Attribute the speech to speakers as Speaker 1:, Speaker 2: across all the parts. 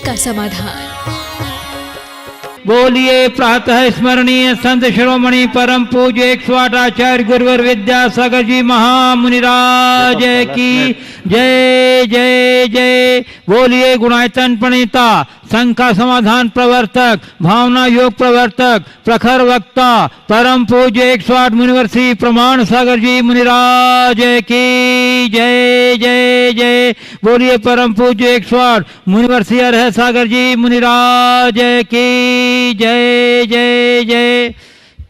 Speaker 1: का समाधान।
Speaker 2: बोलिए प्रातः स्मरणीय संत शिरोमणि परम पूज्य 108 आचार्य गुरुवर विद्यासागर जी महामुनिराज की जय जय जय। बोलिए गुणायतन प्रणीता संख्या समाधान प्रवर्तक भावना योग प्रवर्तक प्रखर वक्ता परम पूज्य 108 मुनिवर्षी प्रमाण सागर जी मुनिराज की जय जय जय। बोलिए परम पूज्य 108 मुनिवर्षी अरह सागर जी मुनिराज की जय जय जय।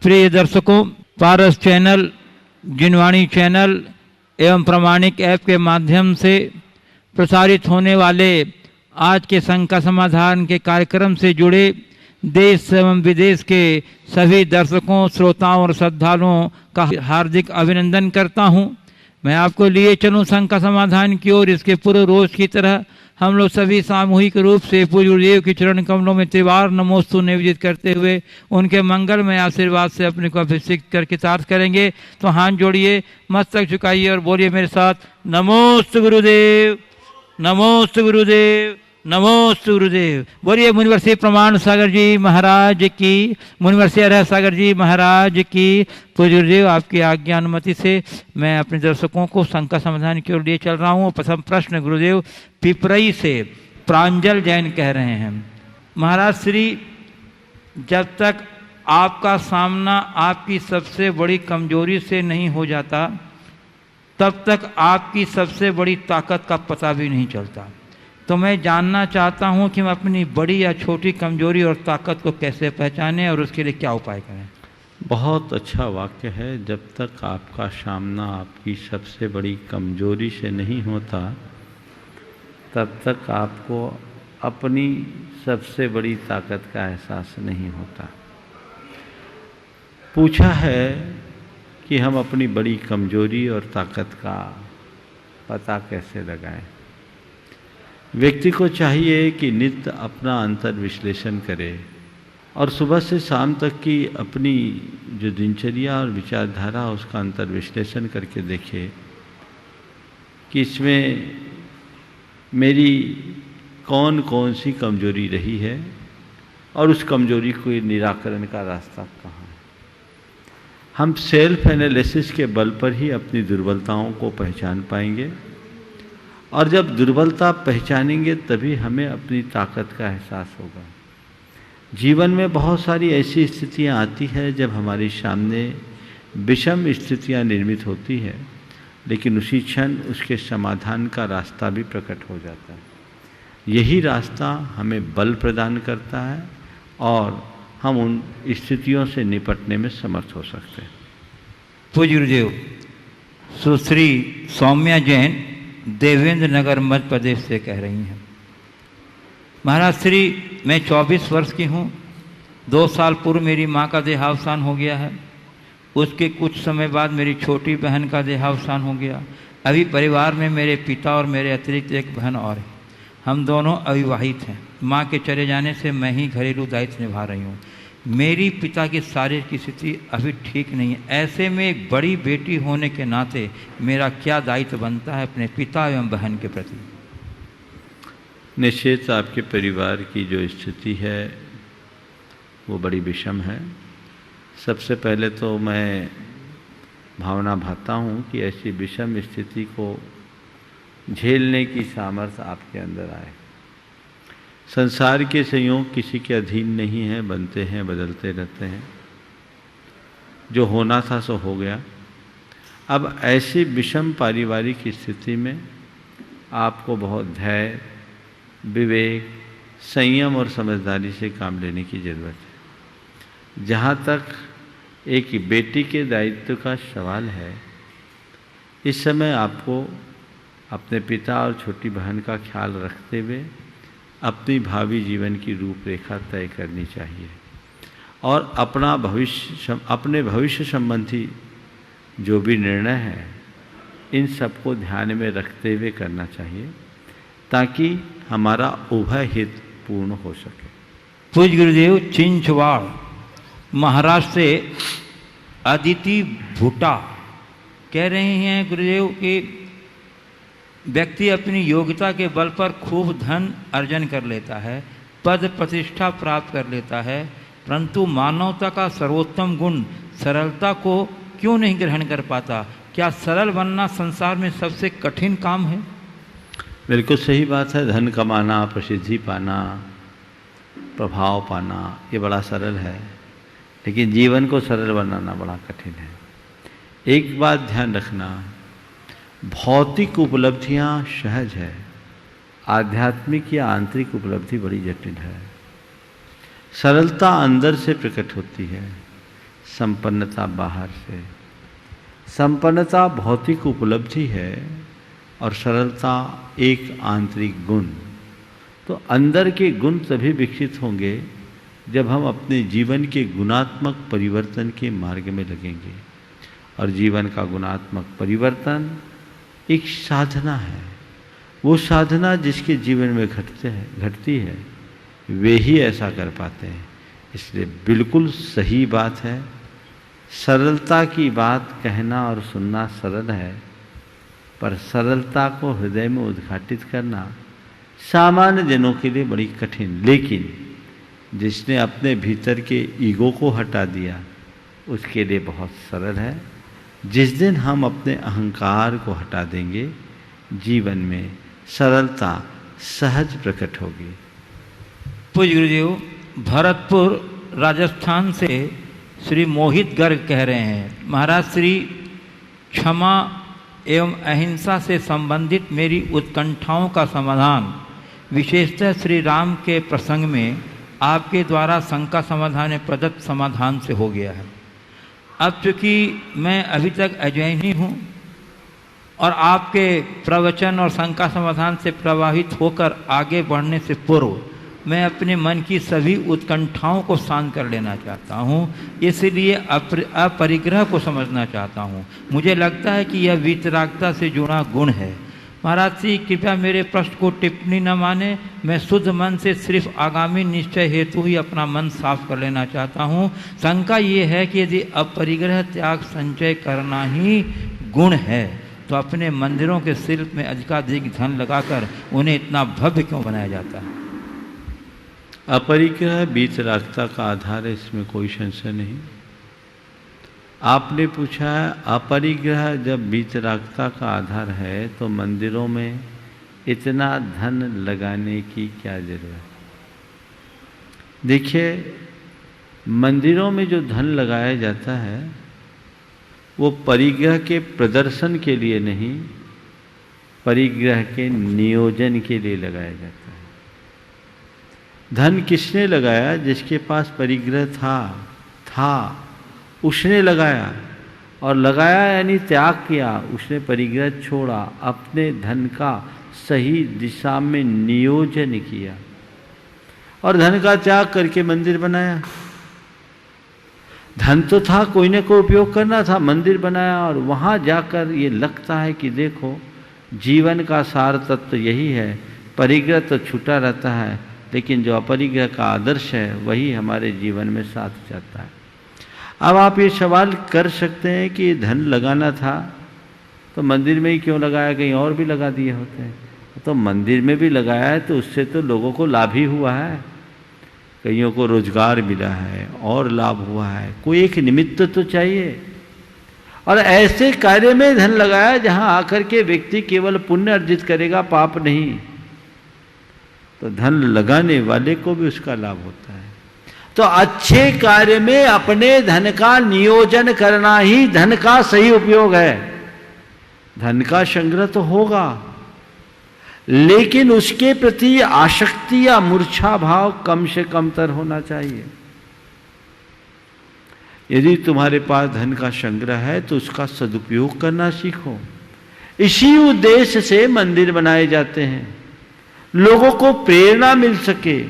Speaker 2: प्रिय दर्शकों, पारस चैनल, जिनवाणी चैनल एवं प्रमाणिक ऐप के माध्यम से प्रसारित होने वाले आज के संख्या समाधान के कार्यक्रम से जुड़े देश एवं विदेश के सभी दर्शकों, श्रोताओं और श्रद्धालुओं का हार्दिक अभिनंदन करता हूं। मैं आपको लिए चलूं संख्या समाधान की ओर। इसके पूर्व रोज की तरह हम लोग सभी सामूहिक रूप से पूज्य गुरुदेव के चरण कमलों में त्रिवार नमोस्तु निवेदित करते हुए उनके मंगलमय आशीर्वाद से अपने को अभिषेक करके साथ करेंगे। तो हाथ जोड़िए, मस्तक झुकाइए और बोलिए मेरे साथ, नमोस्तु गुरुदेव, नमोस्तु गुरुदेव, नमोस्तु गुरुदेव। बोलिए मुनिवर्षी प्रमाण सागर जी महाराज की, मुनिवर्षी अरह सागर जी महाराज की। पूज्य गुरुदेव, आपकी आज्ञा अनुमति से मैं अपने दर्शकों को संख्या समाधान की ओर लिए चल रहा हूँ। प्रथम प्रश्न गुरुदेव पिपरई से प्रांजल जैन कह रहे हैं, महाराज श्री, जब तक आपका सामना आपकी सबसे बड़ी कमजोरी से नहीं हो जाता तब तक आपकी सबसे बड़ी ताकत का पता भी नहीं चलता। तो मैं जानना चाहता हूं कि हम अपनी बड़ी या छोटी कमजोरी और ताकत को कैसे पहचानें और उसके लिए क्या उपाय करें।
Speaker 3: बहुत अच्छा वाक्य है। जब तक आपका सामना आपकी सबसे बड़ी कमजोरी से नहीं होता तब तक आपको अपनी सबसे बड़ी ताकत का एहसास नहीं होता। पूछा है कि हम अपनी बड़ी कमजोरी और ताकत का पता कैसे लगाएं। व्यक्ति को चाहिए कि नित्य अपना अंतर विश्लेषण करे और सुबह से शाम तक की अपनी जो दिनचर्या और विचारधारा उसका अंतर विश्लेषण करके देखे कि इसमें मेरी कौन कौन सी कमजोरी रही है और उस कमजोरी को निराकरण का रास्ता कहाँ है। हम सेल्फ एनालिसिस के बल पर ही अपनी दुर्बलताओं को पहचान पाएंगे और जब दुर्बलता पहचानेंगे तभी हमें अपनी ताकत का एहसास होगा। जीवन में बहुत सारी ऐसी स्थितियां आती हैं जब हमारे सामने विषम स्थितियां निर्मित होती है, लेकिन उसी क्षण उसके समाधान का रास्ता भी प्रकट हो जाता है। यही रास्ता हमें बल प्रदान करता है और हम उन स्थितियों से निपटने में समर्थ हो सकते हैं।
Speaker 2: पूज्य गुरुदेव सुश्री सौम्या जैन देवेंद्र नगर मध्य प्रदेश से कह रही हैं, महाराज श्री, मैं 24 वर्ष की हूँ। 2 साल पूर्व मेरी माँ का देहावसान हो गया है। उसके कुछ समय बाद मेरी छोटी बहन का देहावसान हो गया। अभी परिवार में मेरे पिता और मेरे अतिरिक्त एक बहन और है। हम दोनों अविवाहित हैं। माँ के चले जाने से मैं ही घरेलू दायित्व निभा रही हूँ। मेरी पिता की शारीरिक स्थिति अभी ठीक नहीं है। ऐसे में एक बड़ी बेटी होने के नाते मेरा क्या दायित्व बनता है अपने पिता एवं बहन के प्रति।
Speaker 3: निश्चित आपके परिवार की जो स्थिति है वो बड़ी विषम है। सबसे पहले तो मैं भावना भाता हूँ कि ऐसी विषम स्थिति को झेलने की सामर्थ्य आपके अंदर आए। संसार के संयोग किसी के अधीन नहीं है, बनते हैं, बदलते रहते हैं। जो होना था सो हो गया। अब ऐसी विषम पारिवारिक स्थिति में आपको बहुत धैर्य, विवेक, संयम और समझदारी से काम लेने की ज़रूरत है। जहाँ तक एक बेटी के दायित्व का सवाल है, इस समय आपको अपने पिता और छोटी बहन का ख्याल रखते हुए अपनी भावी जीवन की रूपरेखा तय करनी चाहिए और अपने भविष्य संबंधी जो भी निर्णय है इन सबको ध्यान में रखते हुए करना चाहिए ताकि हमारा उभय हित पूर्ण हो सके।
Speaker 2: पूज्य गुरुदेव चिंचवाड़ महाराष्ट्र से अदिति भूटा कह रहे हैं गुरुदेव कि व्यक्ति अपनी योग्यता के बल पर खूब धन अर्जन कर लेता है, पद प्रतिष्ठा प्राप्त कर लेता है, परंतु मानवता का सर्वोत्तम गुण सरलता को क्यों नहीं ग्रहण कर पाता? क्या सरल बनना संसार में सबसे कठिन काम है?
Speaker 3: बिल्कुल सही बात है। धन कमाना, प्रसिद्धि पाना, प्रभाव पाना, ये बड़ा सरल है, लेकिन जीवन को सरल बनाना बड़ा कठिन है। एक बात ध्यान रखना, भौतिक उपलब्धियां सहज है, आध्यात्मिक या आंतरिक उपलब्धि बड़ी जटिल है। सरलता अंदर से प्रकट होती है, संपन्नता बाहर से। संपन्नता भौतिक उपलब्धि है और सरलता एक आंतरिक गुण। तो अंदर के गुण तभी विकसित होंगे जब हम अपने जीवन के गुणात्मक परिवर्तन के मार्ग में लगेंगे। और जीवन का गुणात्मक परिवर्तन एक साधना है। वो साधना जिसके जीवन में घटती है वे ही ऐसा कर पाते हैं। इसलिए बिल्कुल सही बात है, सरलता की बात कहना और सुनना सरल है, पर सरलता को हृदय में उद्घाटित करना सामान्य जनों के लिए बड़ी कठिन। लेकिन जिसने अपने भीतर के ईगो को हटा दिया उसके लिए बहुत सरल है। जिस दिन हम अपने अहंकार को हटा देंगे, जीवन में सरलता सहज प्रकट होगी।
Speaker 2: पूज्य गुरुदेव, भरतपुर राजस्थान से श्री मोहित गर्ग कह रहे हैं, महाराज श्री क्षमा एवं अहिंसा से संबंधित मेरी उत्कंठाओं का समाधान विशेषतः श्री राम के प्रसंग में आपके द्वारा शंका समाधान प्रदत्त समाधान से हो गया है। अब चूँकि मैं अभी तक अजैनी हूँ और आपके प्रवचन और शंका समाधान से प्रभावित होकर आगे बढ़ने से पूर्व मैं अपने मन की सभी उत्कंठाओं को शांत कर लेना चाहता हूँ, इसलिए अपरिग्रह को समझना चाहता हूँ। मुझे लगता है कि यह वीतरागता से जुड़ा गुण है। महाराज जी कृपया मेरे प्रश्न को टिप्पणी न माने, मैं शुद्ध मन से सिर्फ आगामी निश्चय हेतु ही अपना मन साफ कर लेना चाहता हूँ। शंका ये है कि यदि अपरिग्रह त्याग संचय करना ही गुण है तो अपने मंदिरों के शिल्प में अधिकाधिक धन लगाकर उन्हें इतना भव्य क्यों बनाया जाता है?
Speaker 3: अपरिग्रह वीतरागता का आधार है, इसमें कोई संशय नहीं। आपने पूछा है अपरिग्रह जब वीतरागता का आधार है तो मंदिरों में इतना धन लगाने की क्या जरूरत? देखिए, मंदिरों में जो धन लगाया जाता है वो परिग्रह के प्रदर्शन के लिए नहीं, परिग्रह के नियोजन के लिए लगाया जाता है। धन किसने लगाया? जिसके पास परिग्रह था उसने लगाया, और लगाया यानी त्याग किया, उसने परिग्रह छोड़ा, अपने धन का सही दिशा में नियोजन किया और धन का त्याग करके मंदिर बनाया। धन तो था, कोई न कोई उपयोग करना था, मंदिर बनाया और वहाँ जाकर ये लगता है कि देखो जीवन का सार तत्व यही है। परिग्रह तो छूटा रहता है, लेकिन जो अपरिग्रह का आदर्श है वही हमारे जीवन में साथ जाता है। अब आप ये सवाल कर सकते हैं कि धन लगाना था तो मंदिर में ही क्यों लगाया, कहीं और भी लगा दिए होते हैं। तो मंदिर में भी लगाया है तो उससे तो लोगों को लाभ ही हुआ है, कईयों को रोजगार मिला है और लाभ हुआ है। कोई एक निमित्त तो चाहिए। और ऐसे कार्य में धन लगाया जहां आकर के व्यक्ति केवल पुण्य अर्जित करेगा, पाप नहीं, तो धन लगाने वाले को भी उसका लाभ होता है। तो अच्छे कार्य में अपने धन का नियोजन करना ही धन का सही उपयोग है। धन का संग्रह तो होगा, लेकिन उसके प्रति आसक्ति या मूर्छा भाव कम से कमतर होना चाहिए। यदि तुम्हारे पास धन का संग्रह है तो उसका सदुपयोग करना सीखो। इसी उद्देश्य से मंदिर बनाए जाते हैं, लोगों को प्रेरणा मिल सके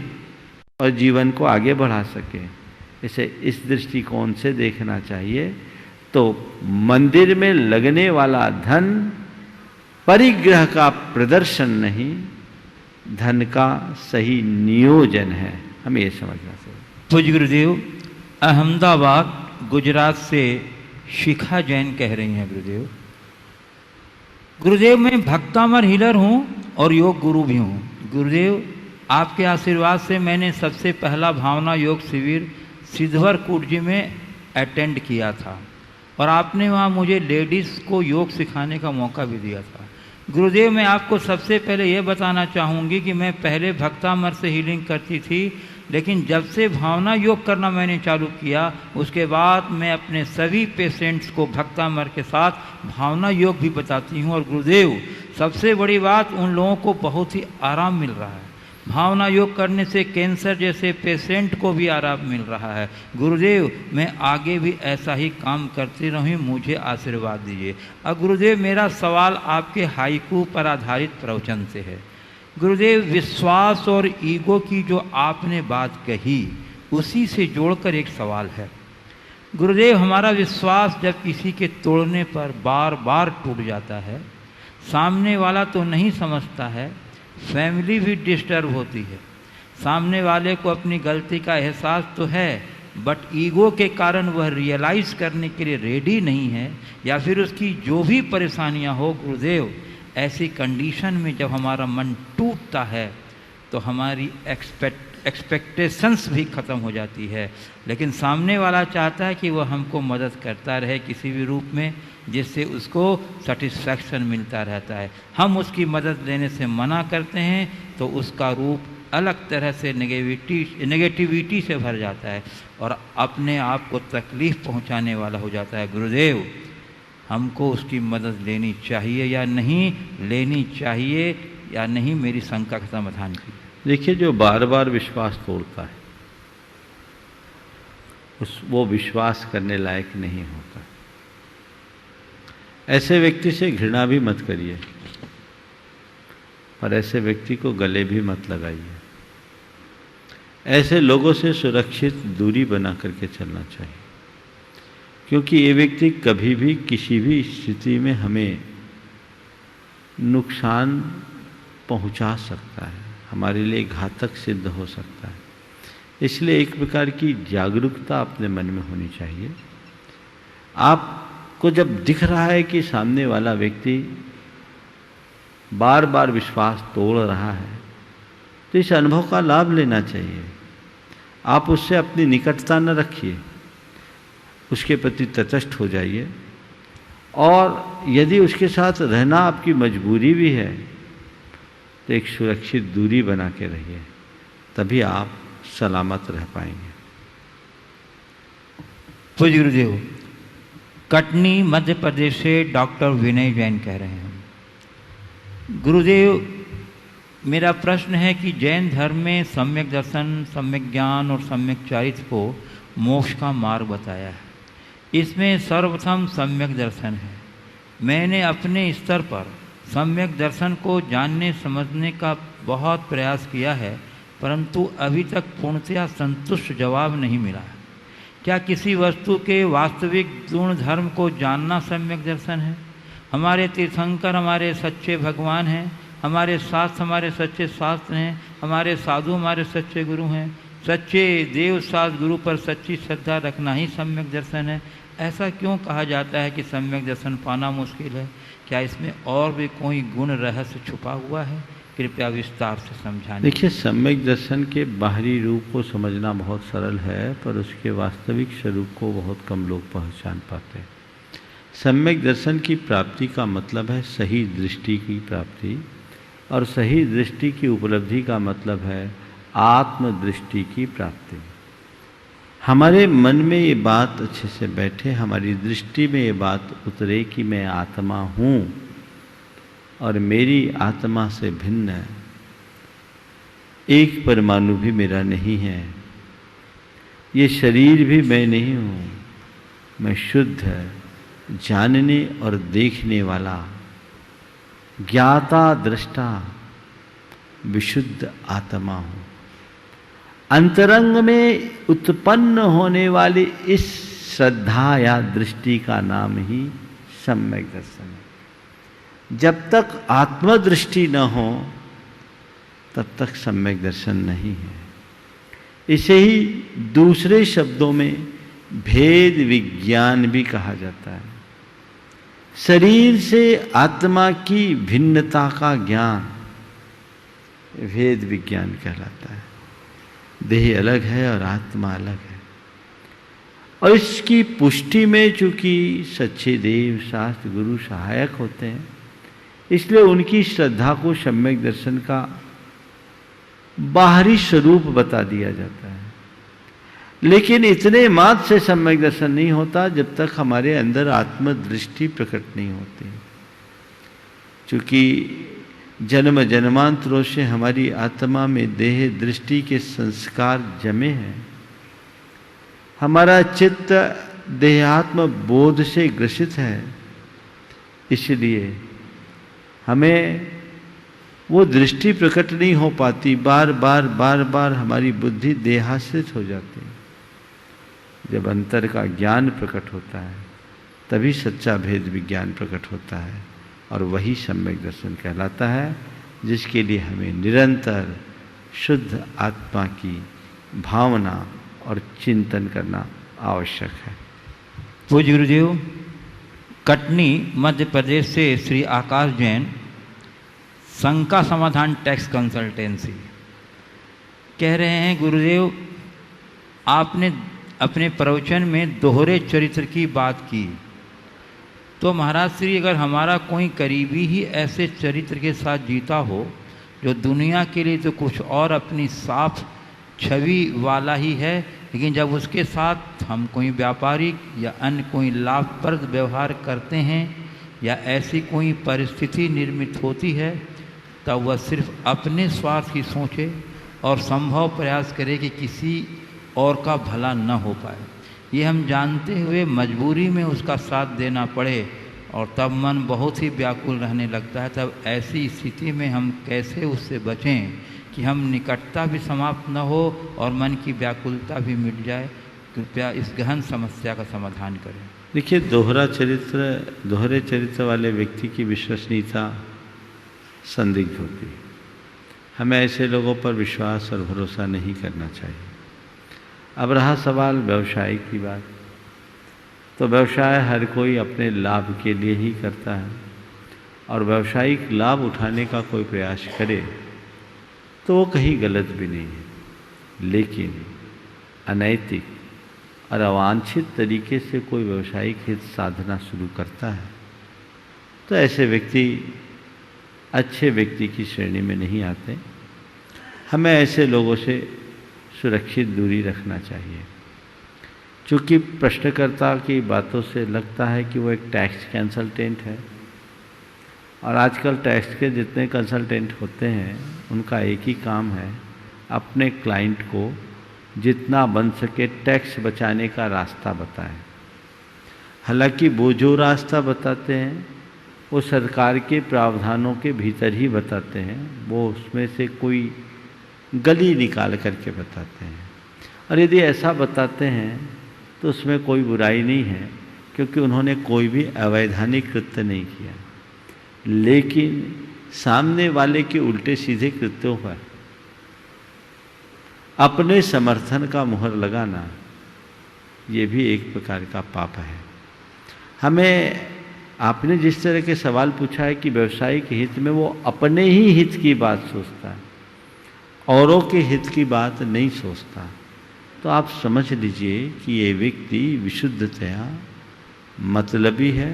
Speaker 3: और जीवन को आगे बढ़ा सके। इसे इस दृष्टिकोण से देखना चाहिए। तो मंदिर में लगने वाला धन परिग्रह का प्रदर्शन नहीं, धन का सही नियोजन है। हमें यह समझना चाहिए।
Speaker 2: पूज्य गुरुदेव, अहमदाबाद गुजरात से शिखा जैन कह रही हैं, गुरुदेव गुरुदेव, मैं भक्तामर हीलर हूँ और योग गुरु भी हूँ। गुरुदेव, आपके आशीर्वाद से मैंने सबसे पहला भावना योग शिविर सिद्धवर कूट जी में अटेंड किया था और आपने वहाँ मुझे लेडीज़ को योग सिखाने का मौका भी दिया था। गुरुदेव, मैं आपको सबसे पहले ये बताना चाहूँगी कि मैं पहले भक्तामर से हीलिंग करती थी, लेकिन जब से भावना योग करना मैंने चालू किया उसके बाद मैं अपने सभी पेशेंट्स को भक्तामर के साथ भावना योग भी बताती हूँ। और गुरुदेव, सबसे बड़ी बात, उन लोगों को बहुत ही आराम मिल रहा है। भावना योग करने से कैंसर जैसे पेशेंट को भी आराम मिल रहा है। गुरुदेव, मैं आगे भी ऐसा ही काम करती रहूँ, मुझे आशीर्वाद दीजिए। और गुरुदेव, मेरा सवाल आपके हाइकू पर आधारित प्रवचन से है। गुरुदेव, विश्वास और ईगो की जो आपने बात कही उसी से जोड़कर एक सवाल है। गुरुदेव, हमारा विश्वास जब किसी के तोड़ने पर बार बार टूट जाता है, सामने वाला तो नहीं समझता है, फैमिली भी डिस्टर्ब होती है, सामने वाले को अपनी गलती का एहसास तो है बट ईगो के कारण वह रियलाइज़ करने के लिए रेडी नहीं है, या फिर उसकी जो भी परेशानियां हो, गुरुदेव, ऐसी कंडीशन में जब हमारा मन टूटता है तो हमारी एक्सपेक्टेशंस भी ख़त्म हो जाती है। लेकिन सामने वाला चाहता है कि वह हमको मदद करता रहे किसी भी रूप में, जिससे उसको सेटिस्फैक्शन मिलता रहता है। हम उसकी मदद लेने से मना करते हैं तो उसका रूप अलग तरह से नेगेटिविटी से भर जाता है और अपने आप को तकलीफ़ पहुंचाने वाला हो जाता है। गुरुदेव, हमको उसकी मदद लेनी चाहिए या नहीं लेनी चाहिए या नहीं, मेरी शंका का समाधान कीजिए।
Speaker 3: देखिए, जो बार बार विश्वास तोड़ता है वो विश्वास करने लायक नहीं होता। ऐसे व्यक्ति से घृणा भी मत करिए और ऐसे व्यक्ति को गले भी मत लगाइए। ऐसे लोगों से सुरक्षित दूरी बना करके चलना चाहिए, क्योंकि ये व्यक्ति कभी भी किसी भी स्थिति में हमें नुकसान पहुंचा सकता है, हमारे लिए घातक सिद्ध हो सकता है। इसलिए एक प्रकार की जागरूकता अपने मन में होनी चाहिए। आपको जब दिख रहा है कि सामने वाला व्यक्ति बार बार विश्वास तोड़ रहा है तो इस अनुभव का लाभ लेना चाहिए। आप उससे अपनी निकटता न रखिए, उसके प्रति तटस्थ हो जाइए और यदि उसके साथ रहना आपकी मजबूरी भी है तो एक सुरक्षित दूरी बना के रहिए, तभी आप सलामत रह पाएंगे।
Speaker 2: पूज्य गुरुदेव, कटनी मध्य प्रदेश से डॉक्टर विनय जैन कह रहे हैं। गुरुदेव, मेरा प्रश्न है कि जैन धर्म में सम्यक दर्शन, सम्यक ज्ञान और सम्यक चरित्र को मोक्ष का मार्ग बताया है। इसमें सर्वप्रथम सम्यक दर्शन है। मैंने अपने स्तर पर सम्यक दर्शन को जानने समझने का बहुत प्रयास किया है, परंतु अभी तक पूर्णतया संतुष्ट जवाब नहीं मिला है। क्या किसी वस्तु के वास्तविक गुण धर्म को जानना सम्यक दर्शन है? हमारे तीर्थंकर हमारे सच्चे भगवान हैं, हमारे शास्त्र हमारे सच्चे शास्त्र हैं, हमारे साधु हमारे सच्चे गुरु हैं। सच्चे देव शास्त्र गुरु पर सच्ची श्रद्धा रखना ही सम्यक दर्शन है। ऐसा क्यों कहा जाता है कि सम्यक दर्शन पाना मुश्किल है? क्या इसमें और भी कोई गुण रहस्य छुपा हुआ है? कृपया विस्तार से समझाएं।
Speaker 3: देखिए, सम्यक दर्शन के बाहरी रूप को समझना बहुत सरल है, पर उसके वास्तविक स्वरूप को बहुत कम लोग पहचान पाते हैं। सम्यक दर्शन की प्राप्ति का मतलब है सही दृष्टि की प्राप्ति, और सही दृष्टि की उपलब्धि का मतलब है आत्मदृष्टि की प्राप्ति। हमारे मन में ये बात अच्छे से बैठे, हमारी दृष्टि में ये बात उतरे कि मैं आत्मा हूँ और मेरी आत्मा से भिन्न है, एक परमाणु भी मेरा नहीं है, ये शरीर भी मैं नहीं हूँ, मैं शुद्ध जानने और देखने वाला ज्ञाता दृष्टा विशुद्ध आत्मा हूँ। अंतरंग में उत्पन्न होने वाली इस श्रद्धा या दृष्टि का नाम ही सम्यक दर्शन है। जब तक आत्मदृष्टि न हो तब तक सम्यक दर्शन नहीं है। इसे ही दूसरे शब्दों में भेद विज्ञान भी कहा जाता है। शरीर से आत्मा की भिन्नता का ज्ञान वेद विज्ञान कहलाता है। देह अलग है और आत्मा अलग है। और इसकी पुष्टि में चूंकि सच्चे देव शास्त्र गुरु सहायक होते हैं, इसलिए उनकी श्रद्धा को सम्यक दर्शन का बाहरी स्वरूप बता दिया जाता है। लेकिन इतने मात्र से सम्यक दर्शन नहीं होता जब तक हमारे अंदर आत्मदृष्टि प्रकट नहीं होती। चूंकि जन्म जन्मांतरों से हमारी आत्मा में देह दृष्टि के संस्कार जमे हैं। हमारा चित्त देहात्म बोध से ग्रसित है, इसलिए हमें वो दृष्टि प्रकट नहीं हो पाती। बार बार हमारी बुद्धि देहाश्रित हो जाती है। जब अंतर का ज्ञान प्रकट होता है तभी सच्चा भेद विज्ञान प्रकट होता है, और वही सम्यक दर्शन कहलाता है, जिसके लिए हमें निरंतर शुद्ध आत्मा की भावना और चिंतन करना आवश्यक है।
Speaker 2: पूज्य गुरुदेव, कटनी मध्य प्रदेश से श्री आकाश जैन, शंका समाधान टैक्स कंसल्टेंसी, कह रहे हैं गुरुदेव आपने अपने प्रवचन में दोहरे चरित्र की बात की, तो महाराज श्री अगर हमारा कोई करीबी ही ऐसे चरित्र के साथ जीता हो जो दुनिया के लिए तो कुछ और अपनी साफ छवि वाला ही है, लेकिन जब उसके साथ हम कोई व्यापारिक या अन्य कोई लाभप्रद व्यवहार करते हैं या ऐसी कोई परिस्थिति निर्मित होती है, तब वह सिर्फ अपने स्वार्थ की सोचे और संभव प्रयास करे कि किसी और का भला न हो पाए। ये हम जानते हुए मजबूरी में उसका साथ देना पड़े और तब मन बहुत ही व्याकुल रहने लगता है। तब ऐसी स्थिति में हम कैसे उससे बचें कि हम निकटता भी समाप्त न हो और मन की व्याकुलता भी मिट जाए? कृपया इस गहन समस्या का समाधान करें।
Speaker 3: देखिए, दोहरे चरित्र वाले व्यक्ति की विश्वसनीयता संदिग्ध होती है। हमें ऐसे लोगों पर विश्वास और भरोसा नहीं करना चाहिए। अब रहा सवाल व्यवसाय की बात, तो व्यवसाय हर कोई अपने लाभ के लिए ही करता है, और व्यावसायिक लाभ उठाने का कोई प्रयास करे तो वो कहीं गलत भी नहीं है। लेकिन अनैतिक और अवांछित तरीके से कोई व्यावसायिक हित साधना शुरू करता है तो ऐसे व्यक्ति अच्छे व्यक्ति की श्रेणी में नहीं आते। हमें ऐसे लोगों से सुरक्षित दूरी रखना चाहिए। चूँकि प्रश्नकर्ता की बातों से लगता है कि वो एक टैक्स कंसल्टेंट है, और आजकल टैक्स के जितने कंसल्टेंट होते हैं उनका एक ही काम है, अपने क्लाइंट को जितना बन सके टैक्स बचाने का रास्ता बताएं। हालांकि वो जो रास्ता बताते हैं वो सरकार के प्रावधानों के भीतर ही बताते हैं, वो उसमें से कोई गली निकाल करके बताते हैं। और यदि ऐसा बताते हैं तो उसमें कोई बुराई नहीं है, क्योंकि उन्होंने कोई भी अवैधानिक कृत्य नहीं किया। लेकिन सामने वाले के उल्टे सीधे कृत्यों पर अपने समर्थन का मुहर लगाना, ये भी एक प्रकार का पाप है। हमें आपने जिस तरह के सवाल पूछा है कि व्यवसायिक हित में वो अपने ही हित की बात सोचता है, औरों के हित की बात नहीं सोचता, तो आप समझ लीजिए कि ये व्यक्ति विशुद्धतया मतलबी है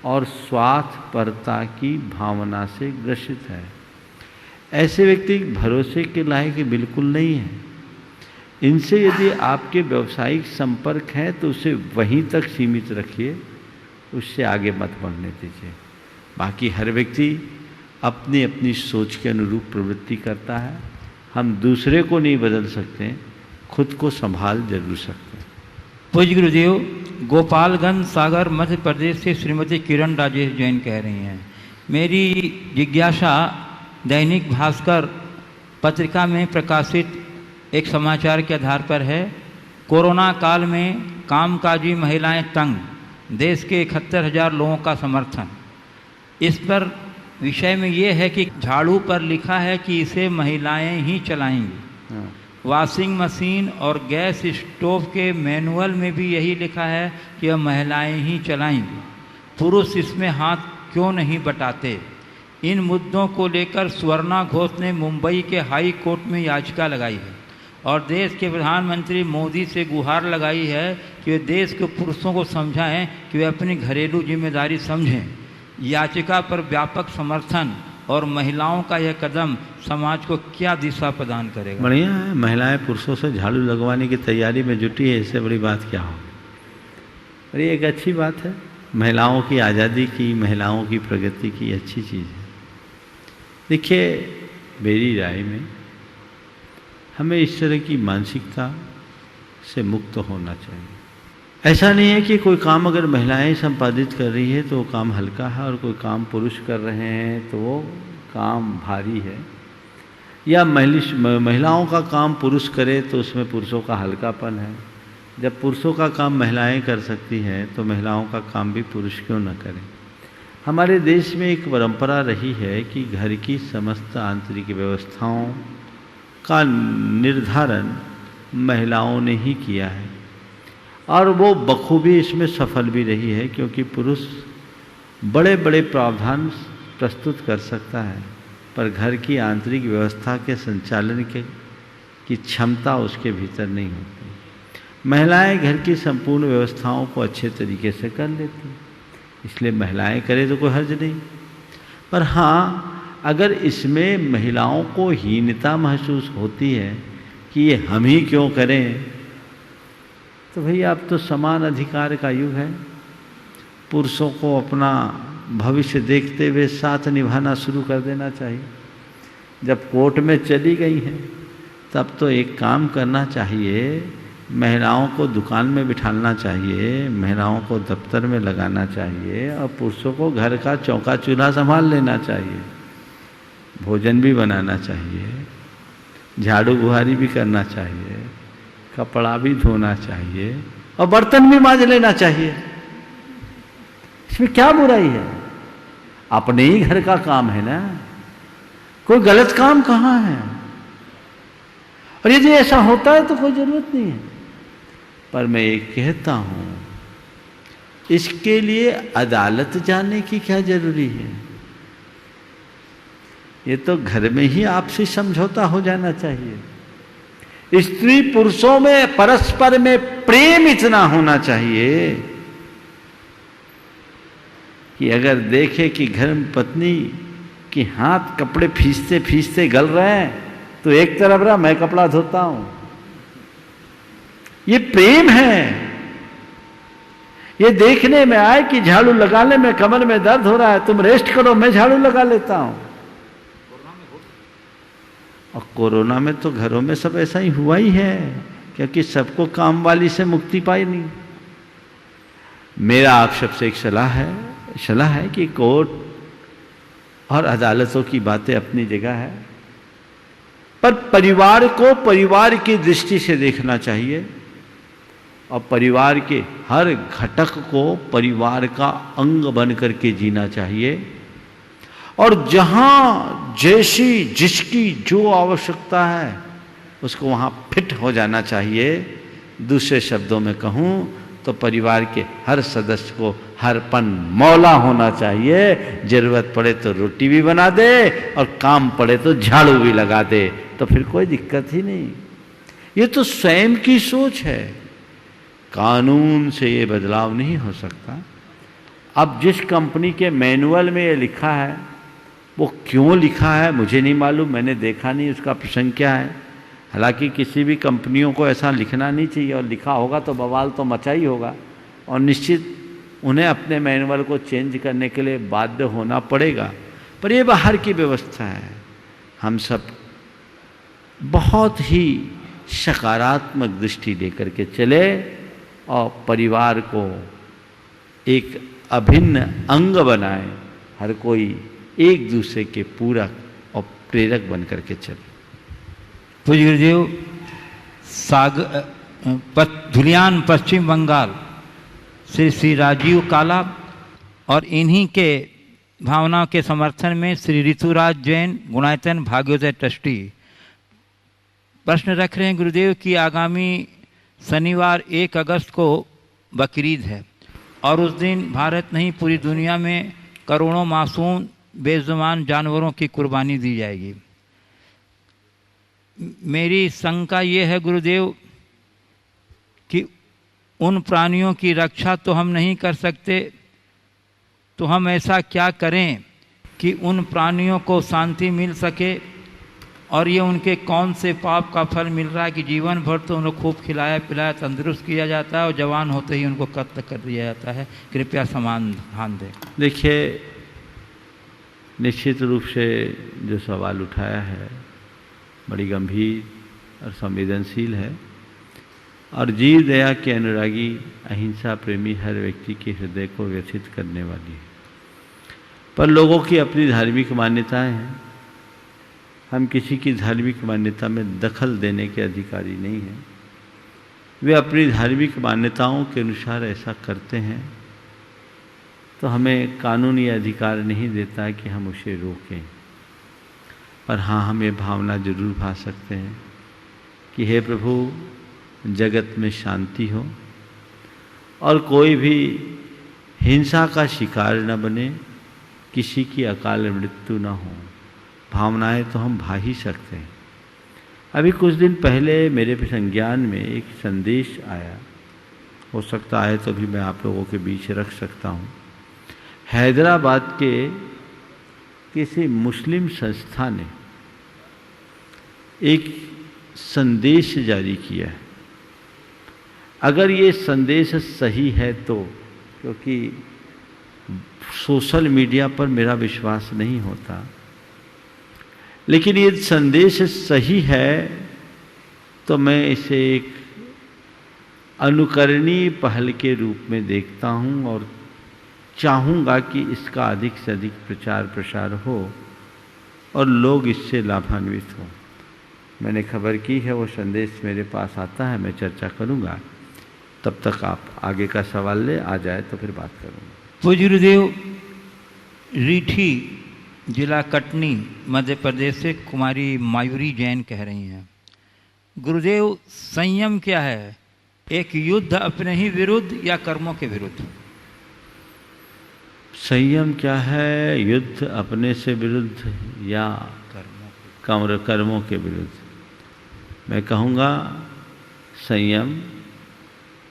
Speaker 3: और स्वार्थपरता की भावना से ग्रसित है। ऐसे व्यक्ति भरोसे के लायक बिल्कुल नहीं है। इनसे यदि आपके व्यावसायिक संपर्क हैं तो उसे वहीं तक सीमित रखिए, उससे आगे मत बढ़ने दीजिए। बाकी हर व्यक्ति अपनी अपनी सोच के अनुरूप प्रवृत्ति करता है। हम दूसरे को नहीं बदल सकते, खुद को संभाल जरूर सकते हैं।
Speaker 2: पूज्य गुरुदेव, गोपालगंज सागर मध्य प्रदेश से श्रीमती किरण राजेश जैन कह रही हैं, मेरी जिज्ञासा दैनिक भास्कर पत्रिका में प्रकाशित एक समाचार के आधार पर है। कोरोना काल में कामकाजी महिलाएं तंग, देश के 71,000 लोगों का समर्थन। इस पर विषय में ये है कि झाड़ू पर लिखा है कि इसे महिलाएं ही चलाएंगी। वॉशिंग मशीन और गैस स्टोव के मैनुअल में भी यही लिखा है कि यह महिलाएं ही चलाएंगी। पुरुष इसमें हाथ क्यों नहीं बटाते। इन मुद्दों को लेकर स्वर्णा घोष ने मुंबई के हाई कोर्ट में याचिका लगाई है और देश के प्रधानमंत्री मोदी से गुहार लगाई है कि वे देश के पुरुषों को समझाएं कि वे अपनी घरेलू जिम्मेदारी समझें। याचिका पर व्यापक समर्थन और महिलाओं का यह कदम समाज को क्या दिशा प्रदान करेगा।
Speaker 3: बढ़िया है, महिलाएं पुरुषों से झाड़ू लगवाने की तैयारी में जुटी है, इससे बड़ी बात क्या हो। और ये एक अच्छी बात है, महिलाओं की आज़ादी की, महिलाओं की प्रगति की अच्छी चीज़ है। देखिए, मेरी राय में हमें इस तरह की मानसिकता से मुक्त होना चाहिए। ऐसा नहीं है कि कोई काम अगर महिलाएं संपादित कर रही है तो वो काम हल्का है और कोई काम पुरुष कर रहे हैं तो वो काम भारी है, या महिलाओं का काम पुरुष करे तो उसमें पुरुषों का हल्कापन है। जब पुरुषों का काम महिलाएं कर सकती हैं तो महिलाओं का काम भी पुरुष क्यों न करें। हमारे देश में एक परंपरा रही है कि घर की समस्त आंतरिक व्यवस्थाओं का निर्धारण महिलाओं ने ही किया है और वो बखूबी इसमें सफल भी रही है, क्योंकि पुरुष बड़े बड़े प्रावधान प्रस्तुत कर सकता है पर घर की आंतरिक व्यवस्था के संचालन की क्षमता उसके भीतर नहीं होती। महिलाएं घर की संपूर्ण व्यवस्थाओं को अच्छे तरीके से कर लेती हैं, इसलिए महिलाएं करें तो कोई हर्ज नहीं। पर हाँ, अगर इसमें महिलाओं को हीनता महसूस होती है कि ये हम ही क्यों करें, तो भैया अब तो समान अधिकार का युग है। पुरुषों को अपना भविष्य देखते हुए साथ निभाना शुरू कर देना चाहिए। जब कोर्ट में चली गई हैं तब तो एक काम करना चाहिए, महिलाओं को दुकान में बिठाना चाहिए, महिलाओं को दफ्तर में लगाना चाहिए और पुरुषों को घर का चौका चूल्हा संभाल लेना चाहिए, भोजन भी बनाना चाहिए, झाड़ू बुहारी भी करना चाहिए, कपड़ा भी धोना चाहिए और बर्तन भी मांज लेना चाहिए। इसमें क्या बुराई है, अपने ही घर का काम है ना, कोई गलत काम कहाँ है। और यदि ऐसा होता है तो कोई जरूरत नहीं है। पर मैं ये कहता हूं, इसके लिए अदालत जाने की क्या जरूरी है। ये तो घर में ही आपसी समझौता हो जाना चाहिए। स्त्री पुरुषों में परस्पर में प्रेम इतना होना चाहिए कि अगर देखे कि घर में पत्नी के हाथ कपड़े फीसते फीसते गल रहे हैं तो एक तरफ रहा मैं कपड़ा धोता हूं, ये प्रेम है। ये देखने में आए कि झाड़ू लगाने में कमर में दर्द हो रहा है, तुम रेस्ट करो मैं झाड़ू लगा लेता हूं। और कोरोना में तो घरों में सब ऐसा ही हुआ ही है, क्योंकि सबको काम वाली से मुक्ति पाई नहीं। मेरा आप सबसे एक सलाह है कि कोर्ट और अदालतों की बातें अपनी जगह है, पर परिवार को परिवार की दृष्टि से देखना चाहिए और परिवार के हर घटक को परिवार का अंग बन करके जीना चाहिए। और जहां जैसी जिसकी जो आवश्यकता है उसको वहां फिट हो जाना चाहिए। दूसरे शब्दों में कहूं तो परिवार के हर सदस्य को हरपन मौला होना चाहिए। जरूरत पड़े तो रोटी भी बना दे और काम पड़े तो झाड़ू भी लगा दे, तो फिर कोई दिक्कत ही नहीं। ये तो स्वयं की सोच है, कानून से ये बदलाव नहीं हो सकता। अब जिस कंपनी के मैनुअल में ये लिखा है, वो क्यों लिखा है मुझे नहीं मालूम, मैंने देखा नहीं उसका प्रसंग क्या है। हालांकि किसी भी कंपनियों को ऐसा लिखना नहीं चाहिए, और लिखा होगा तो बवाल तो मचा ही होगा, और निश्चित उन्हें अपने मैनुअल को चेंज करने के लिए बाध्य होना पड़ेगा। पर ये बाहर की व्यवस्था है। हम सब बहुत ही सकारात्मक दृष्टि लेकर के चले और परिवार को एक अभिन्न अंग बनाए, हर कोई एक दूसरे के पूरक और प्रेरक बन करके चले।
Speaker 2: पूज्य गुरुदेव, धुलियान पश्चिम बंगाल श्री राजीव काला और इन्हीं के भावनाओं के समर्थन में श्री ऋतुराज जैन गुणायतन भाग्योदय ट्रस्टी प्रश्न रख रहे हैं गुरुदेव कि आगामी शनिवार 1 अगस्त को बकरीद है और उस दिन भारत नहीं पूरी दुनिया में करोड़ों मासूम बेजुबान जानवरों की कुर्बानी दी जाएगी। मेरी शंका ये है गुरुदेव कि उन प्राणियों की रक्षा तो हम नहीं कर सकते, तो हम ऐसा क्या करें कि उन प्राणियों को शांति मिल सके। और ये उनके कौन से पाप का फल मिल रहा है कि जीवन भर तो उनको खूब खिलाया पिलाया तंदुरुस्त किया जाता है और जवान होते ही उनको कत्ल कर दिया जाता है। कृपया समाधान दें।
Speaker 3: देखिए, निश्चित रूप से जो सवाल उठाया है बड़ी गंभीर और संवेदनशील है और जीव दया के अनुरागी अहिंसा प्रेमी हर व्यक्ति के हृदय को व्यथित करने वाली है। पर लोगों की अपनी धार्मिक मान्यताएं हैं, हम किसी की धार्मिक मान्यता में दखल देने के अधिकारी नहीं हैं। वे अपनी धार्मिक मान्यताओं के अनुसार ऐसा करते हैं, तो हमें कानूनी अधिकार नहीं देता कि हम उसे रोकें। पर हाँ, हम ये भावना जरूर भा सकते हैं कि हे प्रभु, जगत में शांति हो और कोई भी हिंसा का शिकार न बने, किसी की अकाल मृत्यु न हो। भावनाएं तो हम भा ही सकते हैं। अभी कुछ दिन पहले मेरे संज्ञान में एक संदेश आया, हो सकता है तो भी मैं आप लोगों के बीच रख सकता हूँ। हैदराबाद के किसी मुस्लिम संस्था ने एक संदेश जारी किया है। अगर ये संदेश सही है तो, क्योंकि सोशल मीडिया पर मेरा विश्वास नहीं होता, लेकिन ये संदेश सही है तो मैं इसे एक अनुकरणीय पहल के रूप में देखता हूँ और चाहूँगा कि इसका अधिक से अधिक प्रचार प्रसार हो और लोग इससे लाभान्वित हों। मैंने खबर की है, वो संदेश मेरे पास आता है, मैं चर्चा करूँगा। तब तक आप आगे का सवाल ले आ जाए तो फिर बात करूँगा।
Speaker 2: पूज्य गुरुदेव, रीठी जिला कटनी मध्य प्रदेश से कुमारी मायूरी जैन कह रही हैं, गुरुदेव संयम क्या है? एक युद्ध अपने ही विरुद्ध या कर्मों के विरुद्ध?
Speaker 3: संयम क्या है? युद्ध अपने से विरुद्ध या कर्मों के विरुद्ध? मैं कहूँगा संयम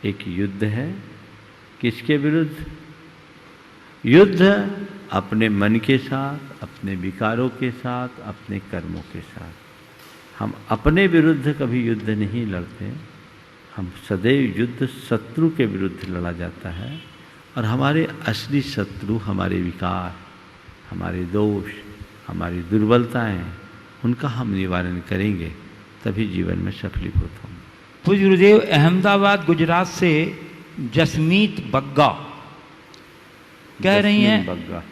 Speaker 3: एक युद्ध है। किसके विरुद्ध? युद्ध अपने मन के साथ, अपने विकारों के साथ, अपने कर्मों के साथ। हम अपने विरुद्ध कभी युद्ध नहीं लड़ते। हम सदैव युद्ध शत्रु के विरुद्ध लड़ा जाता है और हमारे असली शत्रु हमारे विकार, हमारे दोष, हमारी दुर्बलताएं, उनका हम निवारण करेंगे तभी जीवन में सफलीभूत होंगे।
Speaker 2: पूज्य गुरुदेव, अहमदाबाद गुजरात से जसमीत बग्गा कह रही हैं,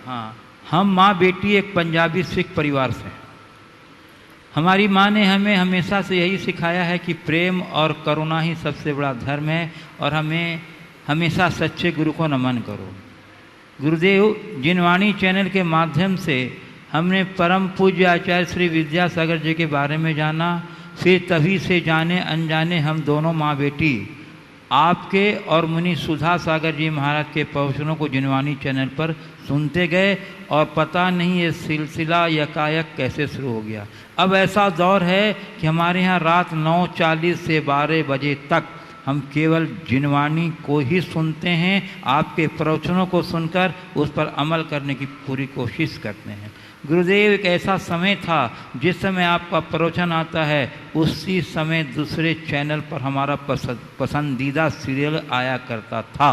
Speaker 2: हाँ, हम माँ बेटी एक पंजाबी सिख परिवार से। हमारी माँ ने हमें हमेशा से यही सिखाया है कि प्रेम और करुणा ही सबसे बड़ा धर्म है और हमें हमेशा सच्चे गुरु को नमन करो। गुरुदेव, जिनवाणी चैनल के माध्यम से हमने परम पूज्य आचार्य श्री विद्यासागर जी के बारे में जाना। फिर तभी से जाने अनजाने हम दोनों माँ बेटी आपके और मुनि सुधा सागर जी महाराज के प्रवचनों को जिनवाणी चैनल पर सुनते गए और पता नहीं ये सिलसिला यकायक कैसे शुरू हो गया। अब ऐसा दौर है कि हमारे यहाँ रात 9:40 से 12 बजे तक हम केवल जिनवाणी को ही सुनते हैं। आपके प्रवचनों को सुनकर उस पर अमल करने की पूरी कोशिश करते हैं। गुरुदेव, एक ऐसा समय था जिस समय आपका प्रवचन आता है उसी समय दूसरे चैनल पर हमारा पसंदीदा सीरियल आया करता था,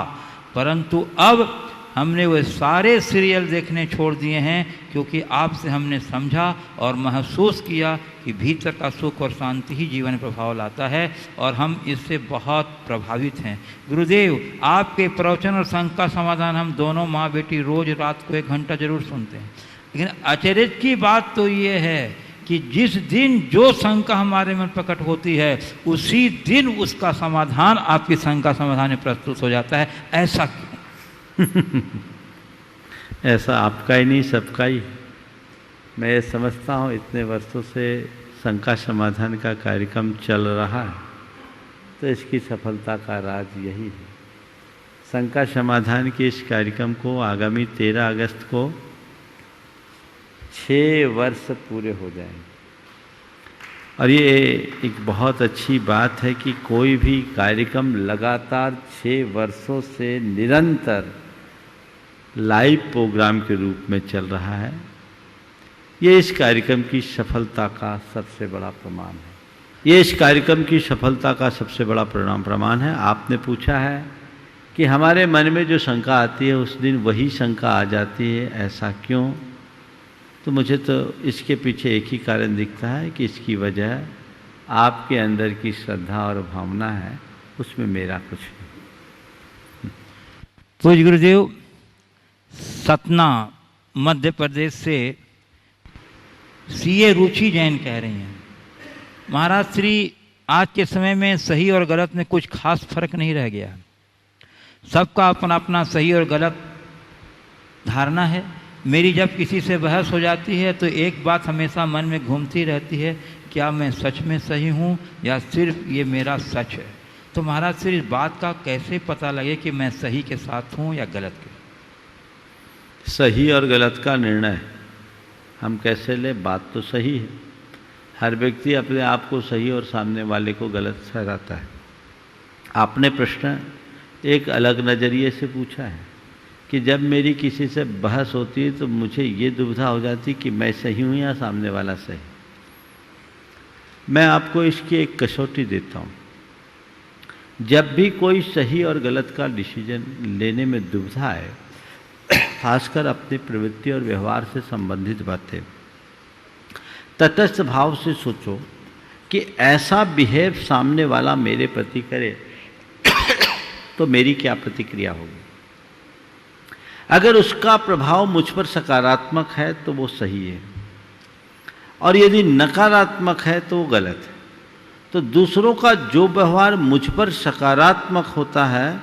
Speaker 2: परंतु अब हमने वो सारे सीरियल देखने छोड़ दिए हैं क्योंकि आपसे हमने समझा और महसूस किया कि भीतर का सुख और शांति ही जीवन प्रभाव लाता है और हम इससे बहुत प्रभावित हैं। गुरुदेव, आपके प्रवचन और संग का समाधान हम दोनों माँ बेटी रोज रात को 1 घंटा जरूर सुनते हैं, लेकिन आश्चर्य की बात तो ये है कि जिस दिन जो शंका हमारे मन प्रकट होती है उसी दिन उसका समाधान आपकी शंका समाधान में प्रस्तुत हो जाता है। ऐसा क्यों?
Speaker 3: ऐसा आपका ही नहीं, सबका ही। मैं ये समझता हूँ इतने वर्षों से शंका समाधान का कार्यक्रम चल रहा है तो इसकी सफलता का राज यही है। शंका समाधान के इस कार्यक्रम को आगामी 13 अगस्त को 6 वर्ष पूरे हो जाएंगे। और ये एक बहुत अच्छी बात है कि कोई भी कार्यक्रम लगातार 6 वर्षों से निरंतर लाइव प्रोग्राम के रूप में चल रहा है। ये इस कार्यक्रम की सफलता का सबसे बड़ा प्रमाण है। ये इस कार्यक्रम की सफलता का सबसे बड़ा प्रमाण है। आपने पूछा है कि हमारे मन में जो शंका आती है उस दिन वही शंका आ जाती है, ऐसा क्यों? तो मुझे तो इसके पीछे एक ही कारण दिखता है कि इसकी वजह आपके अंदर की श्रद्धा और भावना है, उसमें मेरा कुछ नहीं।
Speaker 2: पूज्य गुरुदेव, सतना मध्य प्रदेश से सीए रुचि जैन कह रही हैं, महाराज श्री, आज के समय में सही और गलत में कुछ खास फर्क नहीं रह गया। सबका अपना अपना सही और गलत धारणा है। मेरी जब किसी से बहस हो जाती है तो एक बात हमेशा मन में घूमती रहती है, क्या मैं सच में सही हूँ या सिर्फ ये मेरा सच है? तो महाराज श्री, इस बात का कैसे पता लगे कि मैं सही के साथ हूँ या गलत के?
Speaker 3: सही और गलत का निर्णय हम कैसे ले? बात तो सही है। हर व्यक्ति अपने आप को सही और सामने वाले को गलत ठहराता है। आपने प्रश्न एक अलग नज़रिए से पूछा है कि जब मेरी किसी से बहस होती है तो मुझे ये दुविधा हो जाती कि मैं सही हूँ या सामने वाला सही। मैं आपको इसकी एक कसौटी देता हूँ। जब भी कोई सही और गलत का डिसीजन लेने में दुविधा है, खासकर अपनी प्रवृत्ति और व्यवहार से संबंधित बातें, तटस्थ भाव से सोचो कि ऐसा बिहेव सामने वाला मेरे प्रति करे तो मेरी क्या प्रतिक्रिया होगी। अगर उसका प्रभाव मुझ पर सकारात्मक है तो वो सही है, और यदि नकारात्मक है तो वो गलत है। तो दूसरों का जो व्यवहार मुझ पर सकारात्मक होता है,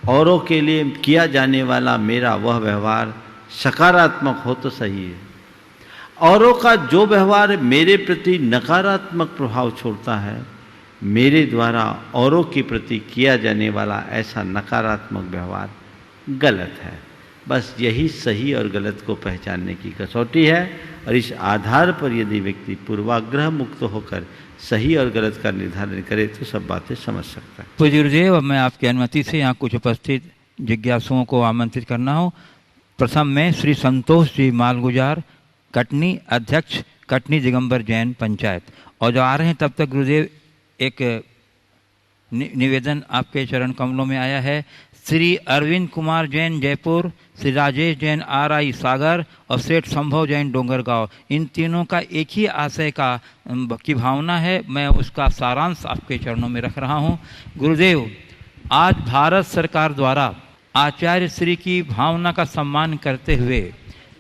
Speaker 3: औरों के लिए किया जाने वाला मेरा वह व्यवहार सकारात्मक हो तो सही है। औरों का जो व्यवहार मेरे प्रति नकारात्मक प्रभाव छोड़ता है, मेरे द्वारा औरों के प्रति किया जाने वाला ऐसा नकारात्मक व्यवहार गलत है। बस यही सही और गलत को पहचानने की कसौटी है, और इस आधार पर यदि व्यक्ति पूर्वाग्रह मुक्त होकर सही और गलत का निर्धारण करे तो सब बातें समझ सकता है।
Speaker 2: पूज्य गुरुदेव, अब मैं आपकी अनुमति से यहाँ कुछ उपस्थित जिज्ञासुओं को आमंत्रित करना हो। प्रथम में श्री संतोष जी मालगुजार, कटनी, अध्यक्ष कटनी दिगंबर जैन पंचायत। और जो आ रहे हैं तब तक गुरुदेव एक निवेदन आपके चरण कमलों में आया है। श्री अरविंद कुमार जैन जयपुर, श्री राजेश जैन RI सागर और सेठ संभव जैन डोंगरगांव, इन तीनों का एक ही आशय की भावना है। मैं उसका सारांश आपके चरणों में रख रहा हूँ। गुरुदेव, आज भारत सरकार द्वारा आचार्य श्री की भावना का सम्मान करते हुए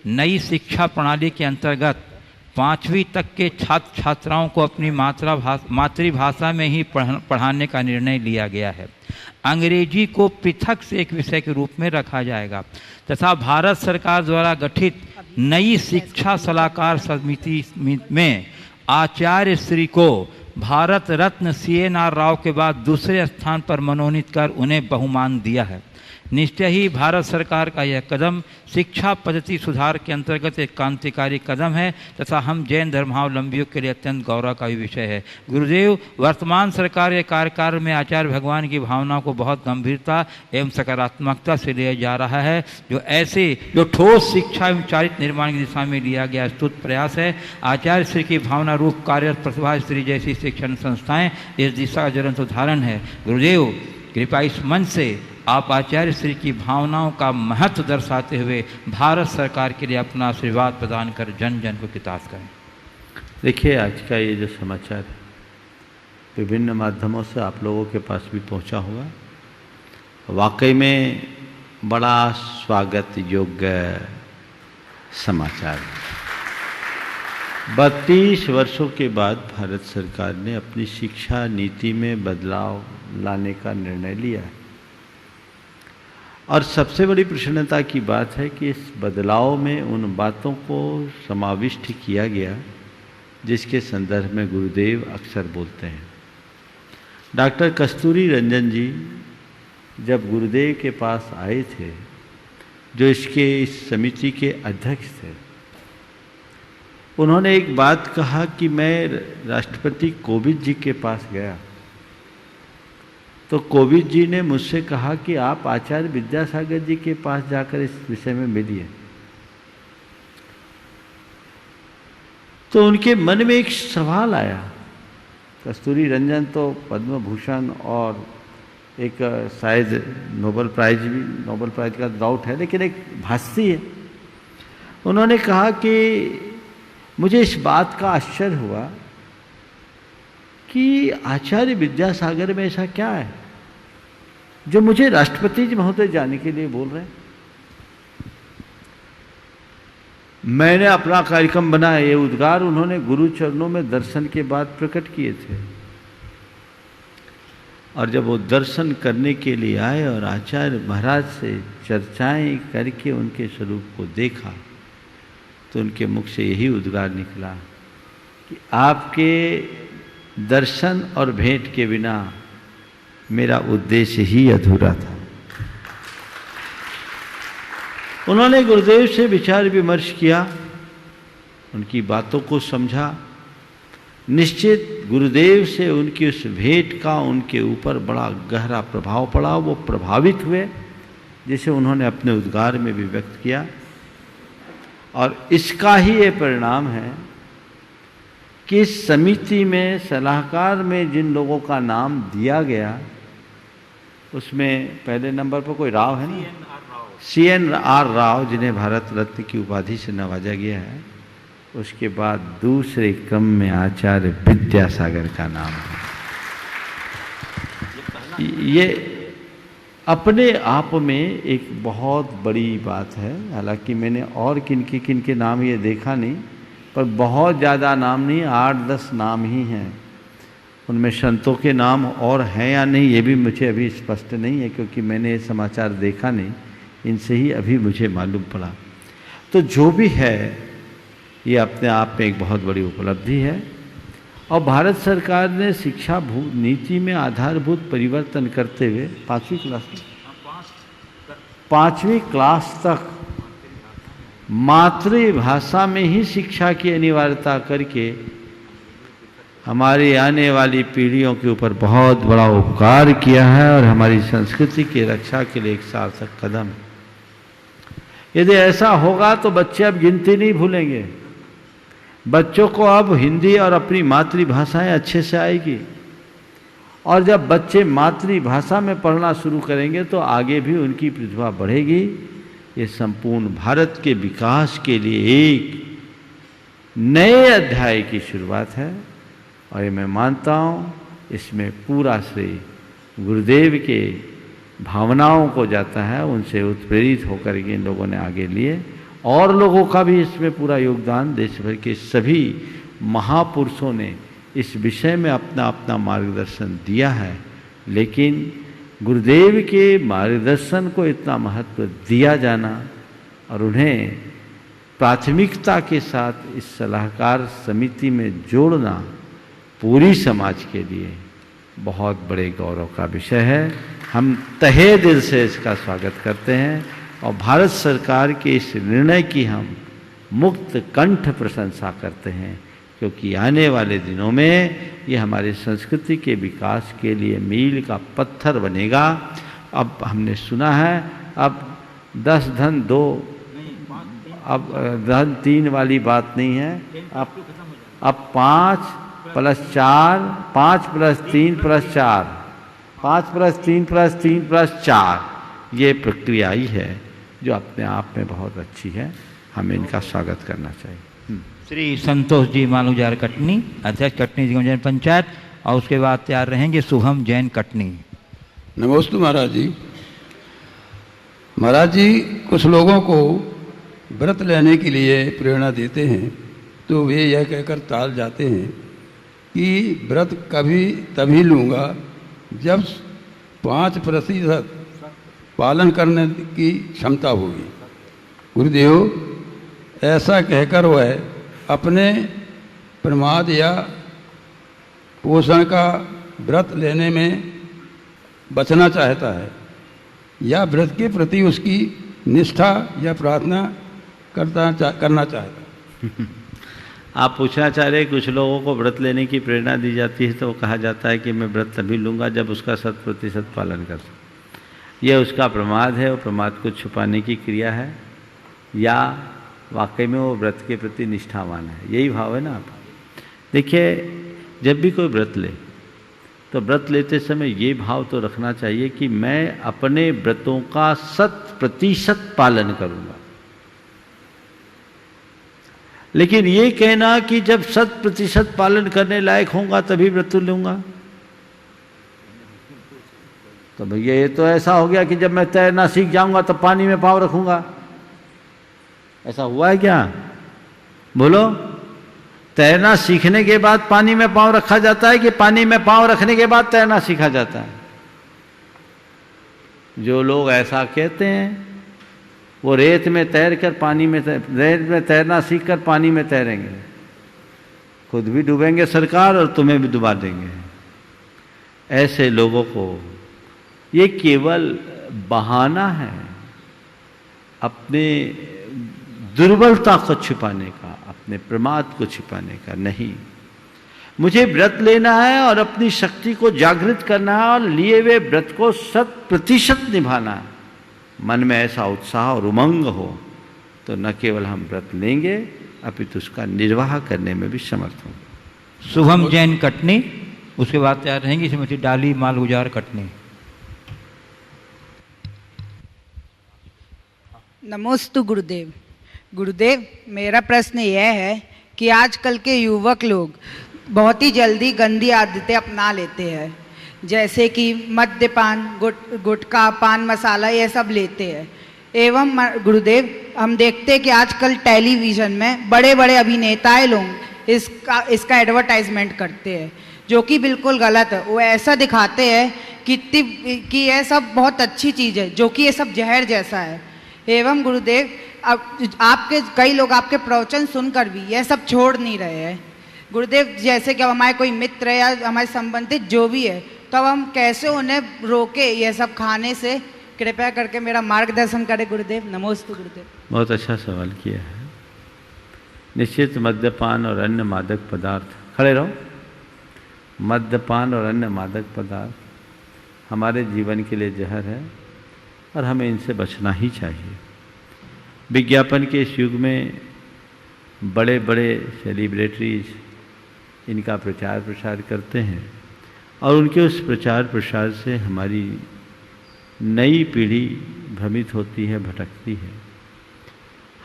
Speaker 2: नई शिक्षा प्रणाली के अंतर्गत 5वीं तक के छात्र छात्राओं को अपनी मातृभाषा में ही पढ़ाने का निर्णय लिया गया है। अंग्रेजी को पृथक से एक विषय के रूप में रखा जाएगा तथा भारत सरकार द्वारा गठित नई शिक्षा सलाहकार समिति में आचार्य श्री को भारत रत्न CNR राव के बाद दूसरे स्थान पर मनोनीत कर उन्हें बहुमान दिया है। निश्चय ही भारत सरकार का यह कदम शिक्षा पद्धति सुधार के अंतर्गत एक क्रांतिकारी कदम है तथा हम जैन धर्मावलंबियों के लिए अत्यंत गौरव का भी विषय है। गुरुदेव, वर्तमान सरकार के कार्यकाल में आचार्य भगवान की भावनाओं को बहुत गंभीरता एवं सकारात्मकता से लिया जा रहा है। जो ठोस शिक्षा एवं चारित्र निर्माण की दिशा में लिया गया स्तुत प्रयास है। आचार्य श्री की भावना रूप कार्यरत प्रतिभा स्त्री जैसी शिक्षण संस्थाएं इस दिशा का ज्वलंत उदाहरण है। गुरुदेव, कृपया इस मंच से आप आचार्य श्री की भावनाओं का महत्व दर्शाते हुए भारत सरकार के लिए अपना आशीर्वाद प्रदान कर जन जन को कृतार्थ करें।
Speaker 3: देखिए, आज का ये जो समाचार है विभिन्न माध्यमों से आप लोगों के पास भी पहुंचा होगा। वाकई में बड़ा स्वागत योग्य समाचार है। 32 वर्षों के बाद भारत सरकार ने अपनी शिक्षा नीति में बदलाव लाने का निर्णय लिया है, और सबसे बड़ी प्रसन्नता की बात है कि इस बदलाव में उन बातों को समाविष्ट किया गया जिसके संदर्भ में गुरुदेव अक्सर बोलते हैं। डॉक्टर कस्तूरी रंजन जी जब गुरुदेव के पास आए थे, जो इस समिति के अध्यक्ष थे, उन्होंने एक बात कहा कि मैं राष्ट्रपति कोविंद जी के पास गया तो कोविंद जी ने मुझसे कहा कि आप आचार्य विद्यासागर जी के पास जाकर इस विषय में मिलिए। तो उनके मन में एक सवाल आया। कस्तूरी रंजन तो पद्म भूषण और एक शायद नोबेल प्राइज का डाउट है, लेकिन एक भाष्य है। उन्होंने कहा कि मुझे इस बात का आश्चर्य हुआ कि आचार्य विद्यासागर में ऐसा क्या है जो मुझे राष्ट्रपति जी महोदय जाने के लिए बोल रहे हैं। मैंने अपना कार्यक्रम बनाया। ये उद्गार उन्होंने गुरु चरणों में दर्शन के बाद प्रकट किए थे। और जब वो दर्शन करने के लिए आए और आचार्य महाराज से चर्चाएं करके उनके स्वरूप को देखा तो उनके मुख से यही उद्गार निकला कि आपके दर्शन और भेंट के बिना मेरा उद्देश्य ही अधूरा था। उन्होंने गुरुदेव से विचार विमर्श किया, उनकी बातों को समझा। निश्चित गुरुदेव से उनकी उस भेंट का उनके ऊपर बड़ा गहरा प्रभाव पड़ा। वो प्रभावित हुए, जिसे उन्होंने अपने उद्गार में भी व्यक्त किया। और इसका ही ये परिणाम है कि इस समिति में सलाहकार में जिन लोगों का नाम दिया गया उसमें पहले नंबर पर कोई राव है ना, CNR राव, जिन्हें भारत रत्न की उपाधि से नवाजा गया है। उसके बाद दूसरे क्रम में आचार्य विद्यासागर का नाम है। ये अपने आप में एक बहुत बड़ी बात है। हालांकि मैंने और किन के नाम ये देखा नहीं, पर बहुत ज़्यादा नाम नहीं, 8-10 नाम ही हैं। उनमें संतों के नाम और हैं या नहीं ये भी मुझे अभी स्पष्ट नहीं है, क्योंकि मैंने ये समाचार देखा नहीं, इनसे ही अभी मुझे मालूम पड़ा। तो जो भी है ये अपने आप में एक बहुत बड़ी उपलब्धि है। और भारत सरकार ने शिक्षा नीति में आधारभूत परिवर्तन करते हुए 5वीं क्लास तक मातृभाषा में ही शिक्षा की अनिवार्यता करके हमारी आने वाली पीढ़ियों के ऊपर बहुत बड़ा उपकार किया है और हमारी संस्कृति की रक्षा के लिए एक सार्थक कदम। यदि ऐसा होगा तो बच्चे अब गिनती नहीं भूलेंगे। बच्चों को अब हिंदी और अपनी मातृभाषाएं अच्छे से आएगी, और जब बच्चे मातृभाषा में पढ़ना शुरू करेंगे तो आगे भी उनकी प्रतिभा बढ़ेगी। ये संपूर्ण भारत के विकास के लिए एक नए अध्याय की शुरुआत है। और ये मैं मानता हूँ इसमें पूरा श्रेय गुरुदेव के भावनाओं को जाता है। उनसे उत्प्रेरित होकर के इन लोगों ने आगे लिए, और लोगों का भी इसमें पूरा योगदान, देश भर के सभी महापुरुषों ने इस विषय में अपना अपना मार्गदर्शन दिया है। लेकिन गुरुदेव के मार्गदर्शन को इतना महत्व दिया जाना और उन्हें प्राथमिकता के साथ इस सलाहकार समिति में जोड़ना पूरी समाज के लिए बहुत बड़े गौरव का विषय है। हम तहे दिल से इसका स्वागत करते हैं और भारत सरकार के इस निर्णय की हम मुक्त कंठ प्रशंसा करते हैं, क्योंकि आने वाले दिनों में ये हमारे संस्कृति के विकास के लिए मील का पत्थर बनेगा। अब हमने सुना है अब 10 धन 2, अब धन 3 वाली बात नहीं है। अब 5 + 4, 5 + 3 + 4, 5 + 3 + 3 + 4 ये प्रक्रिया ही है जो अपने आप में बहुत अच्छी है। हमें इनका स्वागत करना चाहिए।
Speaker 2: श्री संतोष जी मालूजार कटनी, अध्यक्ष कटनी निगम जैन पंचायत, और उसके बाद तैयार रहेंगे शुभम जैन कटनी।
Speaker 1: नमस्ते महाराज जी। महाराज जी कुछ लोगों को व्रत लेने के लिए प्रेरणा देते हैं तो वे यह कहकर टाल जाते हैं कि व्रत कभी तभी लूँगा जब 5% पालन करने की क्षमता होगी। गुरुदेव ऐसा कहकर वह अपने प्रमाद या पोषण का व्रत लेने में बचना चाहता है। या व्रत के प्रति उसकी निष्ठा या प्रार्थना करना चाहेगा।
Speaker 3: आप पूछना चाह रहे हैं, कुछ लोगों को व्रत लेने की प्रेरणा दी जाती है तो कहा जाता है कि मैं व्रत तभी लूँगा जब उसका 100% पालन कर सकूँ। यह उसका प्रमाद है, और प्रमाद को छुपाने की क्रिया है, या वाकई में वो व्रत के प्रति निष्ठावान है। यही भाव है ना आप। देखिए, जब भी कोई व्रत ले तो व्रत लेते समय ये भाव तो रखना चाहिए कि मैं अपने व्रतों का 100% पालन करूँगा। लेकिन ये कहना कि जब 100% पालन करने लायक होऊंगा तभी व्रत लूँगा, तो भैया ये तो ऐसा हो गया कि जब मैं तैरना सीख जाऊंगा तब पानी में पाँव रखूंगा। ऐसा हुआ है क्या? बोलो। तैरना सीखने के बाद पानी में पाँव रखा जाता है कि पानी में पाँव रखने के बाद तैरना सीखा जाता है? जो लोग ऐसा कहते हैं वो रेत में तैर कर पानी में रेत में तैरना सीख कर पानी में तैरेंगे, खुद भी डूबेंगे सरकार और तुम्हें भी डुबा देंगे। ऐसे लोगों को ये केवल बहाना है अपने दुर्बलता को छिपाने का, अपने प्रमाद को छिपाने का। नहीं, मुझे व्रत लेना है और अपनी शक्ति को जागृत करना है और लिए हुए व्रत को 100% निभाना है। मन में ऐसा उत्साह और उमंग हो तो न केवल हम व्रत लेंगे अपितु उसका निर्वाह करने में भी समर्थ होंगे।
Speaker 2: शुभम जैन कटनी, उसके बाद तैयार रहेंगी श्रीमती डाली माल गुजार कटनी।
Speaker 4: नमोस्तु गुरुदेव। गुरुदेव, मेरा प्रश्न यह है कि आजकल के युवक लोग बहुत ही जल्दी गंदी आदतें अपना लेते हैं, जैसे कि मद्यपान, गुटखा, पान मसाला, ये सब लेते हैं। एवं गुरुदेव, हम देखते हैं कि आजकल टेलीविज़न में बड़े बड़े अभिनेताएं लोग इसका एडवर्टाइजमेंट करते हैं, जो कि बिल्कुल गलत है। वो ऐसा दिखाते हैं कि यह सब बहुत अच्छी चीज़ है, जो कि ये सब जहर जैसा है। एवं गुरुदेव, आपके कई लोग आपके प्रवचन सुनकर भी यह सब छोड़ नहीं रहे हैं। गुरुदेव, जैसे कि अब हमारे कोई मित्र या हमारे संबंधित जो भी है, तो अब हम कैसे उन्हें रोके यह सब खाने से? कृपया करके मेरा मार्गदर्शन करें गुरुदेव। नमोस्तु गुरुदेव।
Speaker 3: बहुत अच्छा सवाल किया है। निश्चित मद्यपान और अन्य मादक पदार्थ, खड़े रहो, मद्यपान और अन्य मादक पदार्थ हमारे जीवन के लिए जहर है और हमें इनसे बचना ही चाहिए। विज्ञापन के इस युग में बड़े बड़े सेलिब्रिटीज इनका प्रचार प्रसार करते हैं और उनके उस प्रचार प्रसार से हमारी नई पीढ़ी भ्रमित होती है, भटकती है।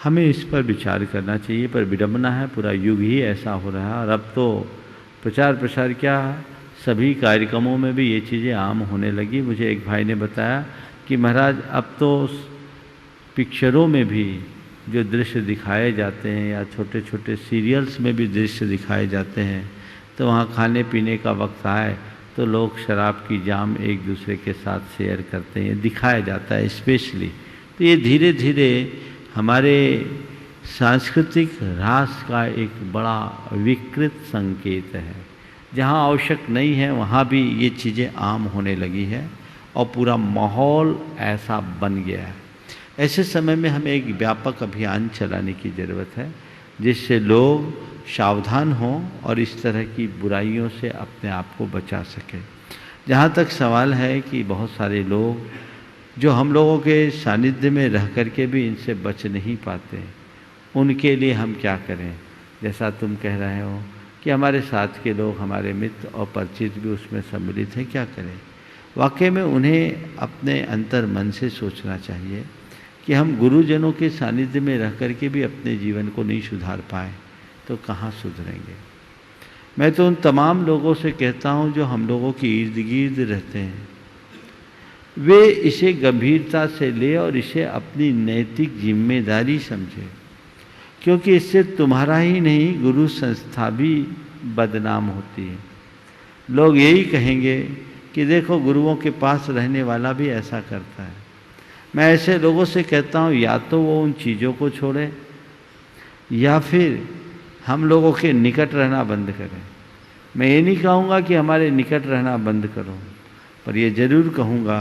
Speaker 3: हमें इस पर विचार करना चाहिए, पर विडंबना है पूरा युग ही ऐसा हो रहा है। और अब तो प्रचार प्रसार क्या, सभी कार्यक्रमों में भी ये चीज़ें आम होने लगी। मुझे एक भाई ने बताया कि महाराज अब तो पिक्चरों में भी जो दृश्य दिखाए जाते हैं या छोटे छोटे सीरियल्स में भी दृश्य दिखाए जाते हैं, तो वहाँ खाने पीने का वक्त आए तो लोग शराब की जाम एक दूसरे के साथ शेयर करते हैं, दिखाया जाता है स्पेशली। तो ये धीरे धीरे हमारे सांस्कृतिक ह्रास का एक बड़ा विकृत संकेत है। जहाँ आवश्यक नहीं है वहाँ भी ये चीज़ें आम होने लगी है और पूरा माहौल ऐसा बन गया है। ऐसे समय में हमें एक व्यापक अभियान चलाने की ज़रूरत है, जिससे लोग सावधान हों और इस तरह की बुराइयों से अपने आप को बचा सकें। जहाँ तक सवाल है कि बहुत सारे लोग जो हम लोगों के सानिध्य में रह कर के भी इनसे बच नहीं पाते, उनके लिए हम क्या करें? जैसा तुम कह रहे हो कि हमारे साथ के लोग, हमारे मित्र और परिचित भी उसमें सम्मिलित हैं, क्या करें? वाकई में उन्हें अपने अंतर मन से सोचना चाहिए कि हम गुरुजनों के सानिध्य में रह कर के भी अपने जीवन को नहीं सुधार पाए तो कहाँ सुधरेंगे। मैं तो उन तमाम लोगों से कहता हूँ जो हम लोगों के इर्द गिर्द रहते हैं, वे इसे गंभीरता से ले और इसे अपनी नैतिक जिम्मेदारी समझे, क्योंकि इससे तुम्हारा ही नहीं गुरु संस्था भी बदनाम होती है। लोग यही कहेंगे कि देखो गुरुओं के पास रहने वाला भी ऐसा करता है। मैं ऐसे लोगों से कहता हूँ या तो वो उन चीज़ों को छोड़े या फिर हम लोगों के निकट रहना बंद करें। मैं ये नहीं कहूँगा कि हमारे निकट रहना बंद करो, पर ये ज़रूर कहूँगा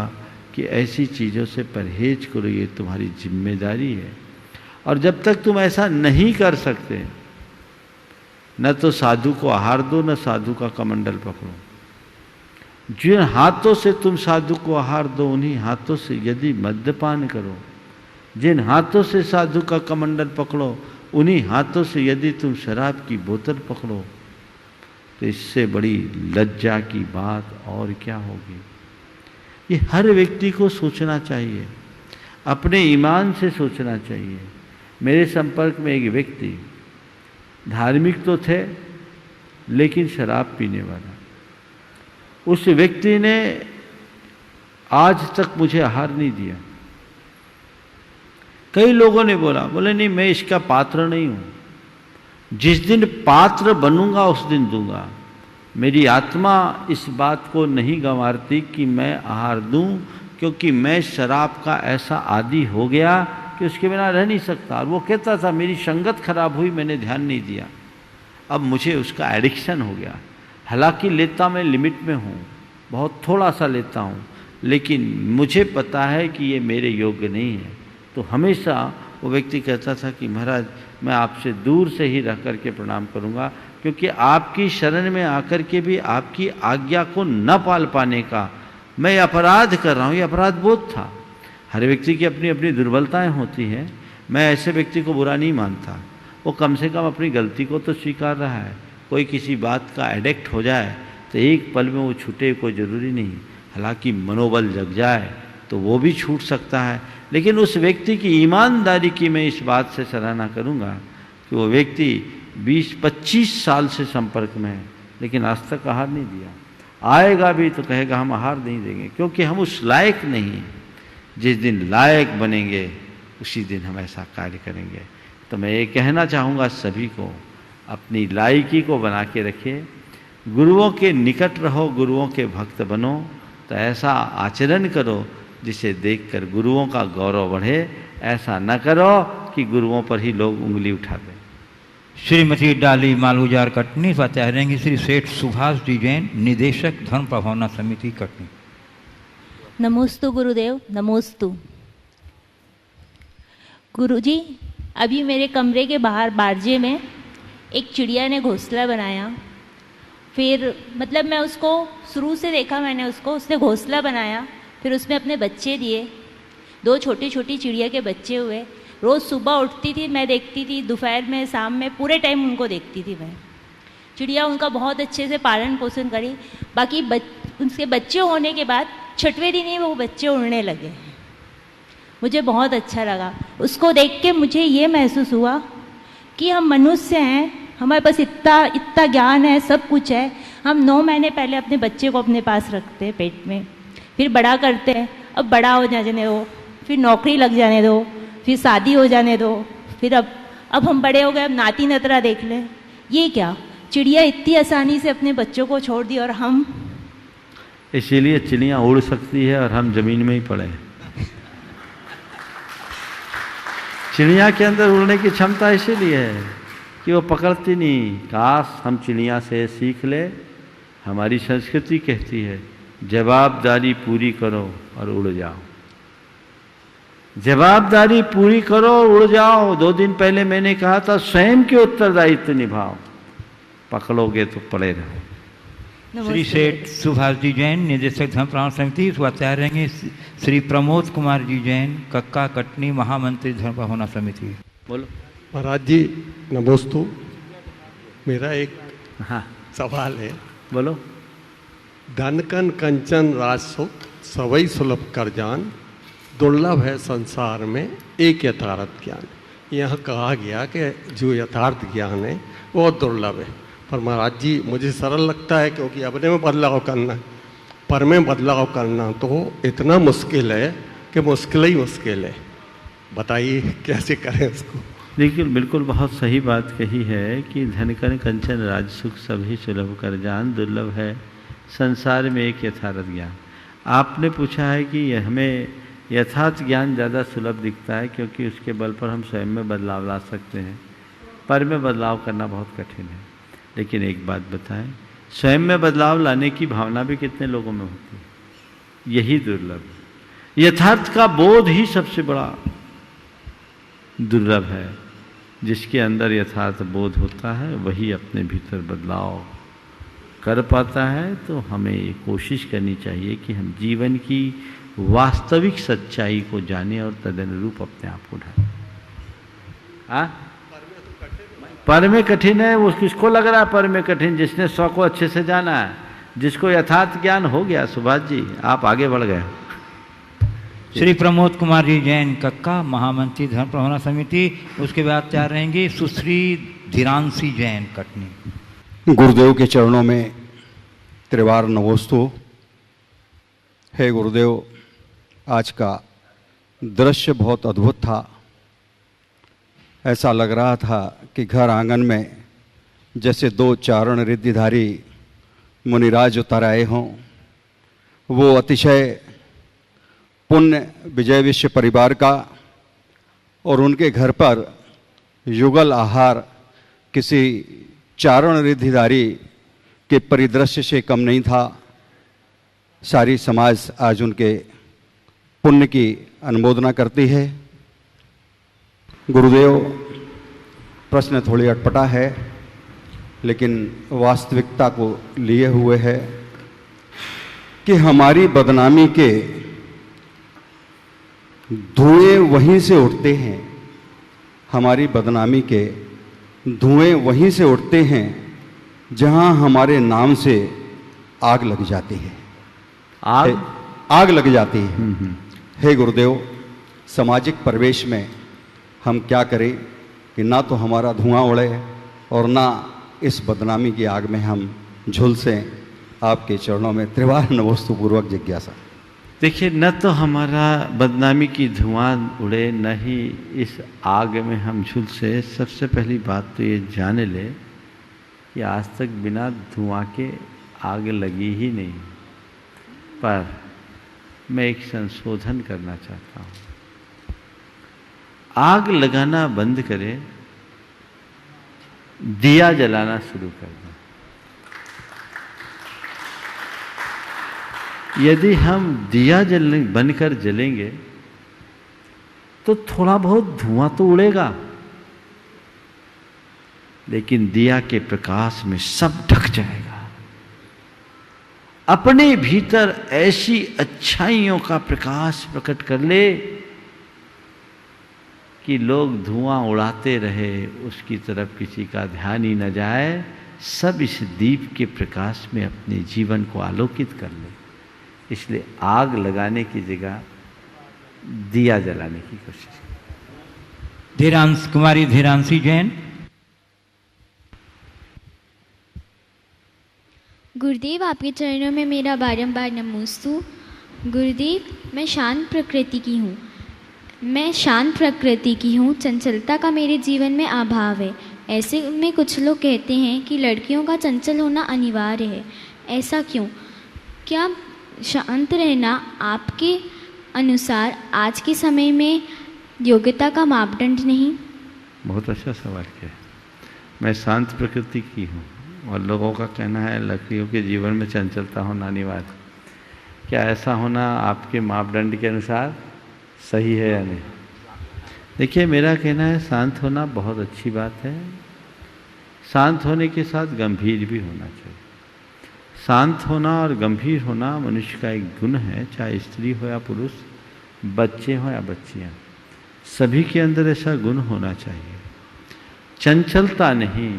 Speaker 3: कि ऐसी चीज़ों से परहेज करो, ये तुम्हारी जिम्मेदारी है। और जब तक तुम ऐसा नहीं कर सकते, न तो साधु को आहार दो, न साधु का कमंडल पकड़ो। जिन हाथों से तुम साधु को आहार दो, उन्हीं हाथों से यदि मद्यपान करो, जिन हाथों से साधु का कमंडल पकड़ो, उन्हीं हाथों से यदि तुम शराब की बोतल पकड़ो, तो इससे बड़ी लज्जा की बात और क्या होगी। ये हर व्यक्ति को सोचना चाहिए, अपने ईमान से सोचना चाहिए। मेरे संपर्क में एक व्यक्ति धार्मिक तो थे लेकिन शराब पीने वाला, उस व्यक्ति ने आज तक मुझे आहार नहीं दिया। कई लोगों ने बोले नहीं मैं इसका पात्र नहीं हूं, जिस दिन पात्र बनूंगा उस दिन दूंगा। मेरी आत्मा इस बात को नहीं गंवारती कि मैं आहार दूं, क्योंकि मैं शराब का ऐसा आदी हो गया कि उसके बिना रह नहीं सकता। और वो कहता था मेरी संगत खराब हुई, मैंने ध्यान नहीं दिया, अब मुझे उसका एडिक्शन हो गया। हालांकि लेता मैं लिमिट में हूँ, बहुत थोड़ा सा लेता हूँ, लेकिन मुझे पता है कि ये मेरे योग्य नहीं है। तो हमेशा वो व्यक्ति कहता था कि महाराज मैं आपसे दूर से ही रह कर के प्रणाम करूँगा, क्योंकि आपकी शरण में आकर के भी आपकी आज्ञा को न पाल पाने का मैं अपराध कर रहा हूँ, ये अपराध बोध था। हर व्यक्ति की अपनी अपनी दुर्बलताएं होती हैं। मैं ऐसे व्यक्ति को बुरा नहीं मानता, वो कम से कम अपनी गलती को तो स्वीकार रहा है। कोई किसी बात का एडिक्ट हो जाए तो एक पल में वो छूटे, कोई ज़रूरी नहीं। हालांकि मनोबल जग जाए तो वो भी छूट सकता है, लेकिन उस व्यक्ति की ईमानदारी की मैं इस बात से सराहना करूँगा कि वो व्यक्ति 20-25 साल से संपर्क में है, लेकिन आज तक आहार नहीं दिया। आएगा भी तो कहेगा हम आहार नहीं देंगे, क्योंकि हम उस लायक नहीं। जिस दिन लायक बनेंगे उसी दिन हम ऐसा कार्य करेंगे। तो मैं ये कहना चाहूँगा सभी को, अपनी लायकी को बना के रखिए, गुरुओं के निकट रहो, गुरुओं के भक्त बनो, तो ऐसा आचरण करो जिसे देखकर गुरुओं का गौरव बढ़े। ऐसा न करो कि गुरुओं पर ही लोग उंगली उठा दें।
Speaker 2: श्रीमती डाली मालूजार कटनी बताया रहेंगे श्री सेठ सुभाष जी जैन, निदेशक धर्म प्रभावना समिति कटनी।
Speaker 5: नमोस्तु गुरुदेव, नमोस्तु। गुरुजी, अभी मेरे कमरे के बाहर बारजे में एक चिड़िया ने घोंसला बनाया। फिर मतलब मैं उसको शुरू से देखा, मैंने उसको, उसने घोंसला बनाया, फिर उसमें अपने बच्चे दिए, 2 छोटी छोटी चिड़िया के बच्चे हुए। रोज़ सुबह उठती थी, मैं देखती थी, दोपहर में, शाम में, पूरे टाइम उनको देखती थी मैं। चिड़िया उनका बहुत अच्छे से पालन पोषण करी। बाकी उनके बच्चे होने के बाद 6वें दिन ही वो बच्चे उड़ने लगे। मुझे बहुत अच्छा लगा उसको देख के। मुझे ये महसूस हुआ कि हम मनुष्य हैं, हमारे पास इतना ज्ञान है, सब कुछ है। हम 9 महीने पहले अपने बच्चे को अपने पास रखते हैं पेट में, फिर बड़ा करते हैं, अब बड़ा हो जाने दो, फिर नौकरी लग जाने दो, फिर शादी हो जाने दो, फिर अब हम बड़े हो गए, अब नाती नतरा देख लें। ये क्या, चिड़िया इतनी आसानी से अपने बच्चों को छोड़ दी और हम।
Speaker 3: इसीलिए चिड़िया उड़ सकती है और हम जमीन में ही पड़े हैं। चिड़िया के अंदर उड़ने की क्षमता इसीलिए है कि वो पकड़ती नहीं। काश हम चिड़िया से सीख ले। हमारी संस्कृति कहती है जवाबदारी पूरी करो और उड़ जाओ। जवाबदारी पूरी करो और उड़ जाओ। 2 दिन पहले मैंने कहा था स्वयं के उत्तरदायित्व निभाओ, पकड़ोगे तो पड़े रहो।
Speaker 2: श्री सेठ सुभाष जी जैन, निदेशक धर्म प्रभावना समिति। बताया रहेंगे श्री प्रमोद कुमार जी जैन, कक्का कटनी, महामंत्री धर्म प्रभावना समिति।
Speaker 3: बोलो
Speaker 6: महाराज जी, नमोस्तु। मेरा एक सवाल है।
Speaker 3: बोलो।
Speaker 6: धनकन कंचन राजसुख सवई सुलभ कर जान, दुर्लभ है संसार में एक यथार्थ ज्ञान। यह कहा गया कि जो यथार्थ ज्ञान है वो दुर्लभ है। पर महाराज जी मुझे सरल लगता है, क्योंकि अपने में बदलाव करना है, पर में बदलाव करना तो इतना मुश्किल है कि मुश्किल ही मुश्किल है। बताइए कैसे करें उसको।
Speaker 3: देखिए, बिल्कुल बहुत सही बात कही है कि धनकन कंचन राजसुख सभी सुलभ कर जान, दुर्लभ है संसार में एक यथार्थ ज्ञान। आपने पूछा है कि हमें यथार्थ ज्ञान ज़्यादा सुलभ दिखता है क्योंकि उसके बल पर हम स्वयं में बदलाव ला सकते हैं। पर में बदलाव करना बहुत कठिन है। लेकिन एक बात बताएं, स्वयं में बदलाव लाने की भावना भी कितने लोगों में होती है? यही दुर्लभ। यथार्थ का बोध ही सबसे बड़ा दुर्लभ है। जिसके अंदर यथार्थ बोध होता है वही अपने भीतर बदलाव कर पाता है। तो हमें ये कोशिश करनी चाहिए कि हम जीवन की वास्तविक सच्चाई को जानें और तदनुरूप अपने आप को ढालें। पर में कठिन है, वो किसको लग रहा है पर में कठिन? जिसने सौ को अच्छे से जाना है, जिसको यथार्थ ज्ञान हो गया। सुभाष जी आप आगे बढ़ गए।
Speaker 2: श्री प्रमोद कुमार जी जैन कक्का, महामंत्री धर्म प्रबंधन समिति। उसके बाद क्या रहेंगी? सुश्री धीरांशी जैन कटनी।
Speaker 7: गुरुदेव के चरणों में त्रिवार नमोस्तु। हे गुरुदेव, आज का दृश्य बहुत अद्भुत था। ऐसा लग रहा था कि घर आंगन में जैसे दो चारण रिद्धिधारी मुनिराज उतर आए हों। वो अतिशय पुण्य विजय विश्व परिवार का और उनके घर पर युगल आहार किसी चारण रिद्धिधारी के परिदृश्य से कम नहीं था। सारी समाज आज उनके पुण्य की अनुमोदना करती है। गुरुदेव, प्रश्न थोड़ी अटपटा है लेकिन वास्तविकता को लिए हुए है कि हमारी बदनामी के धुएं वहीं से उठते हैं। हमारी बदनामी के धुएं वहीं से उठते हैं जहां हमारे नाम से आग लग जाती है। आग लग जाती है। हे गुरुदेव, सामाजिक परिवेश में हम क्या करें कि ना तो हमारा धुआं उड़े और ना इस बदनामी की आग में हम झुलसें। आपके चरणों में त्रिवार नमोस्तु पूर्वक जिज्ञासा।
Speaker 3: देखिए, न तो हमारा बदनामी की धुआं उड़े, न ही इस आग में हम झुलसे। सबसे पहली बात तो ये जान ले कि आज तक बिना धुआं के आग लगी ही नहीं। पर मैं एक संशोधन करना चाहता हूँ। आग लगाना बंद करें, दिया जलाना शुरू कर दें। यदि हम दिया बनकर जलेंगे तो थोड़ा बहुत धुआं तो उड़ेगा, लेकिन दिया के प्रकाश में सब ढक जाएगा। अपने भीतर ऐसी अच्छाइयों का प्रकाश प्रकट कर ले कि लोग धुआं उड़ाते रहे, उसकी तरफ किसी का ध्यान ही न जाए। सब इस दीप के प्रकाश में अपने जीवन को आलोकित कर ले। इसलिए आग लगाने की जगह दिया जलाने की कोशिश।
Speaker 2: कुमारी धीरांशी जैन।
Speaker 8: गुरुदेव, आपके चरणों में मेरा बारंबार नमोस्तु। गुरुदेव, मैं शांत प्रकृति की हूँ। चंचलता का मेरे जीवन में अभाव है। ऐसे में कुछ लोग कहते हैं कि लड़कियों का चंचल होना अनिवार्य है। ऐसा क्यों? क्या शांत रहना आपके अनुसार आज के समय में योग्यता का मापदंड नहीं?
Speaker 3: बहुत अच्छा सवाल किया। मैं शांत प्रकृति की हूँ और लोगों का कहना है लड़कियों के जीवन में चंचलता होना अनिवार्य। क्या ऐसा होना आपके मापदंड के अनुसार सही है या नहीं? देखिए, मेरा कहना है शांत होना बहुत अच्छी बात है। शांत होने के साथ गंभीर भी होना चाहिए। शांत होना और गंभीर होना मनुष्य का एक गुण है, चाहे स्त्री हो या पुरुष, बच्चे हो या बच्चियां, सभी के अंदर ऐसा गुण होना चाहिए। चंचलता नहीं,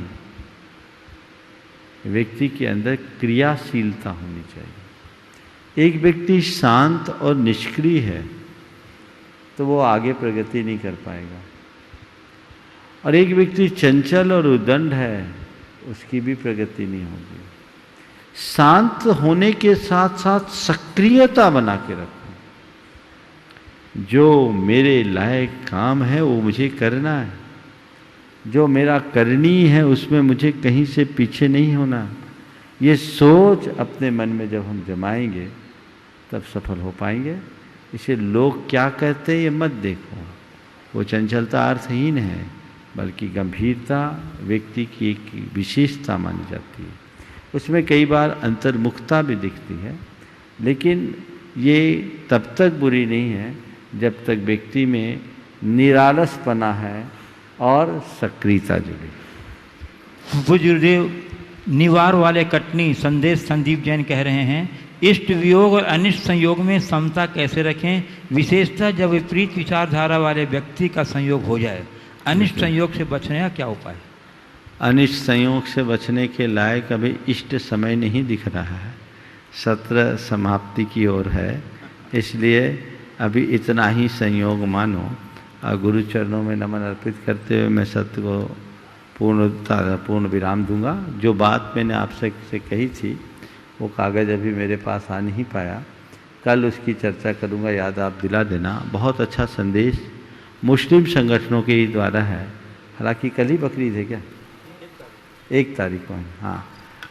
Speaker 3: व्यक्ति के अंदर क्रियाशीलता होनी चाहिए। एक व्यक्ति शांत और निष्क्रिय है तो वो आगे प्रगति नहीं कर पाएगा, और एक व्यक्ति चंचल और उद्दंड है उसकी भी प्रगति नहीं होगी। शांत होने के साथ साथ सक्रियता बना के रखो। जो मेरे लायक काम है वो मुझे करना है, जो मेरा करनी है उसमें मुझे कहीं से पीछे नहीं होना। ये सोच अपने मन में जब हम जमाएंगे तब सफल हो पाएंगे। इसे लोग क्या कहते हैं ये मत देखो, वो चंचलता अर्थहीन है, बल्कि गंभीरता व्यक्ति की एक विशेषता मानी जाती है। उसमें कई बार अंतर्मुखता भी दिखती है, लेकिन ये तब तक बुरी नहीं है जब तक व्यक्ति में निरालसपना है और सक्रियता जुड़ी।
Speaker 2: गुरुदेव निवार वाले कटनी संदेश संदीप जैन कह रहे हैं, इष्ट वियोग और अनिष्ट संयोग में समता कैसे रखें, विशेषतः जब विपरीत विचारधारा वाले व्यक्ति का संयोग हो जाए। अनिष्ट संयोग से बचने का क्या उपाय?
Speaker 3: अनिष्ट संयोग से बचने के लायक अभी इष्ट समय नहीं दिख रहा है, सत्र समाप्ति की ओर है, इसलिए अभी इतना ही संयोग मानो। और गुरु चरणों में नमन अर्पित करते हुए मैं सत्य को पूर्ण विराम दूंगा। जो बात मैंने आपसे कही थी वो कागज़ अभी मेरे पास आ नहीं पाया, कल उसकी चर्चा करूंगा, याद आप दिला देना। बहुत अच्छा संदेश मुस्लिम संगठनों के द्वारा है, हालांकि कल ही बकरीद है क्या, 1 तारीख को है, हाँ,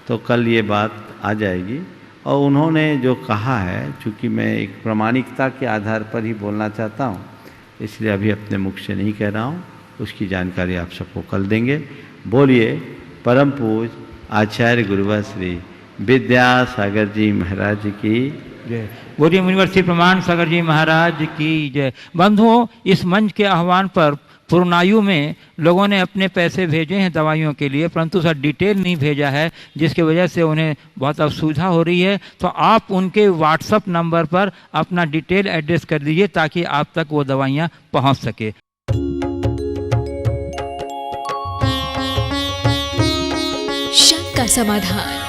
Speaker 3: तो कल ये बात आ जाएगी। और उन्होंने जो कहा है, चूँकि मैं एक प्रामाणिकता के आधार पर ही बोलना चाहता हूँ, इसलिए अभी अपने मुख से नहीं कह रहा हूँ, उसकी जानकारी आप सबको कल देंगे। बोलिए परम पूज आचार्य गुरुवर श्री विद्यासागर जी महाराज की
Speaker 2: जय। बोलिए मुनिवर श्री प्रमाण सागर जी महाराज की जय। बंधुओं, इस मंच के आह्वान पर पूर्णायु में लोगों ने अपने पैसे भेजे हैं दवाइयों के लिए, परंतु सर डिटेल नहीं भेजा है, जिसकी वजह से उन्हें बहुत असुविधा हो रही है। तो आप उनके व्हाट्सएप नंबर पर अपना डिटेल एड्रेस कर दीजिए ताकि आप तक वो दवाइयाँ पहुँच सके।
Speaker 9: शक का समाधान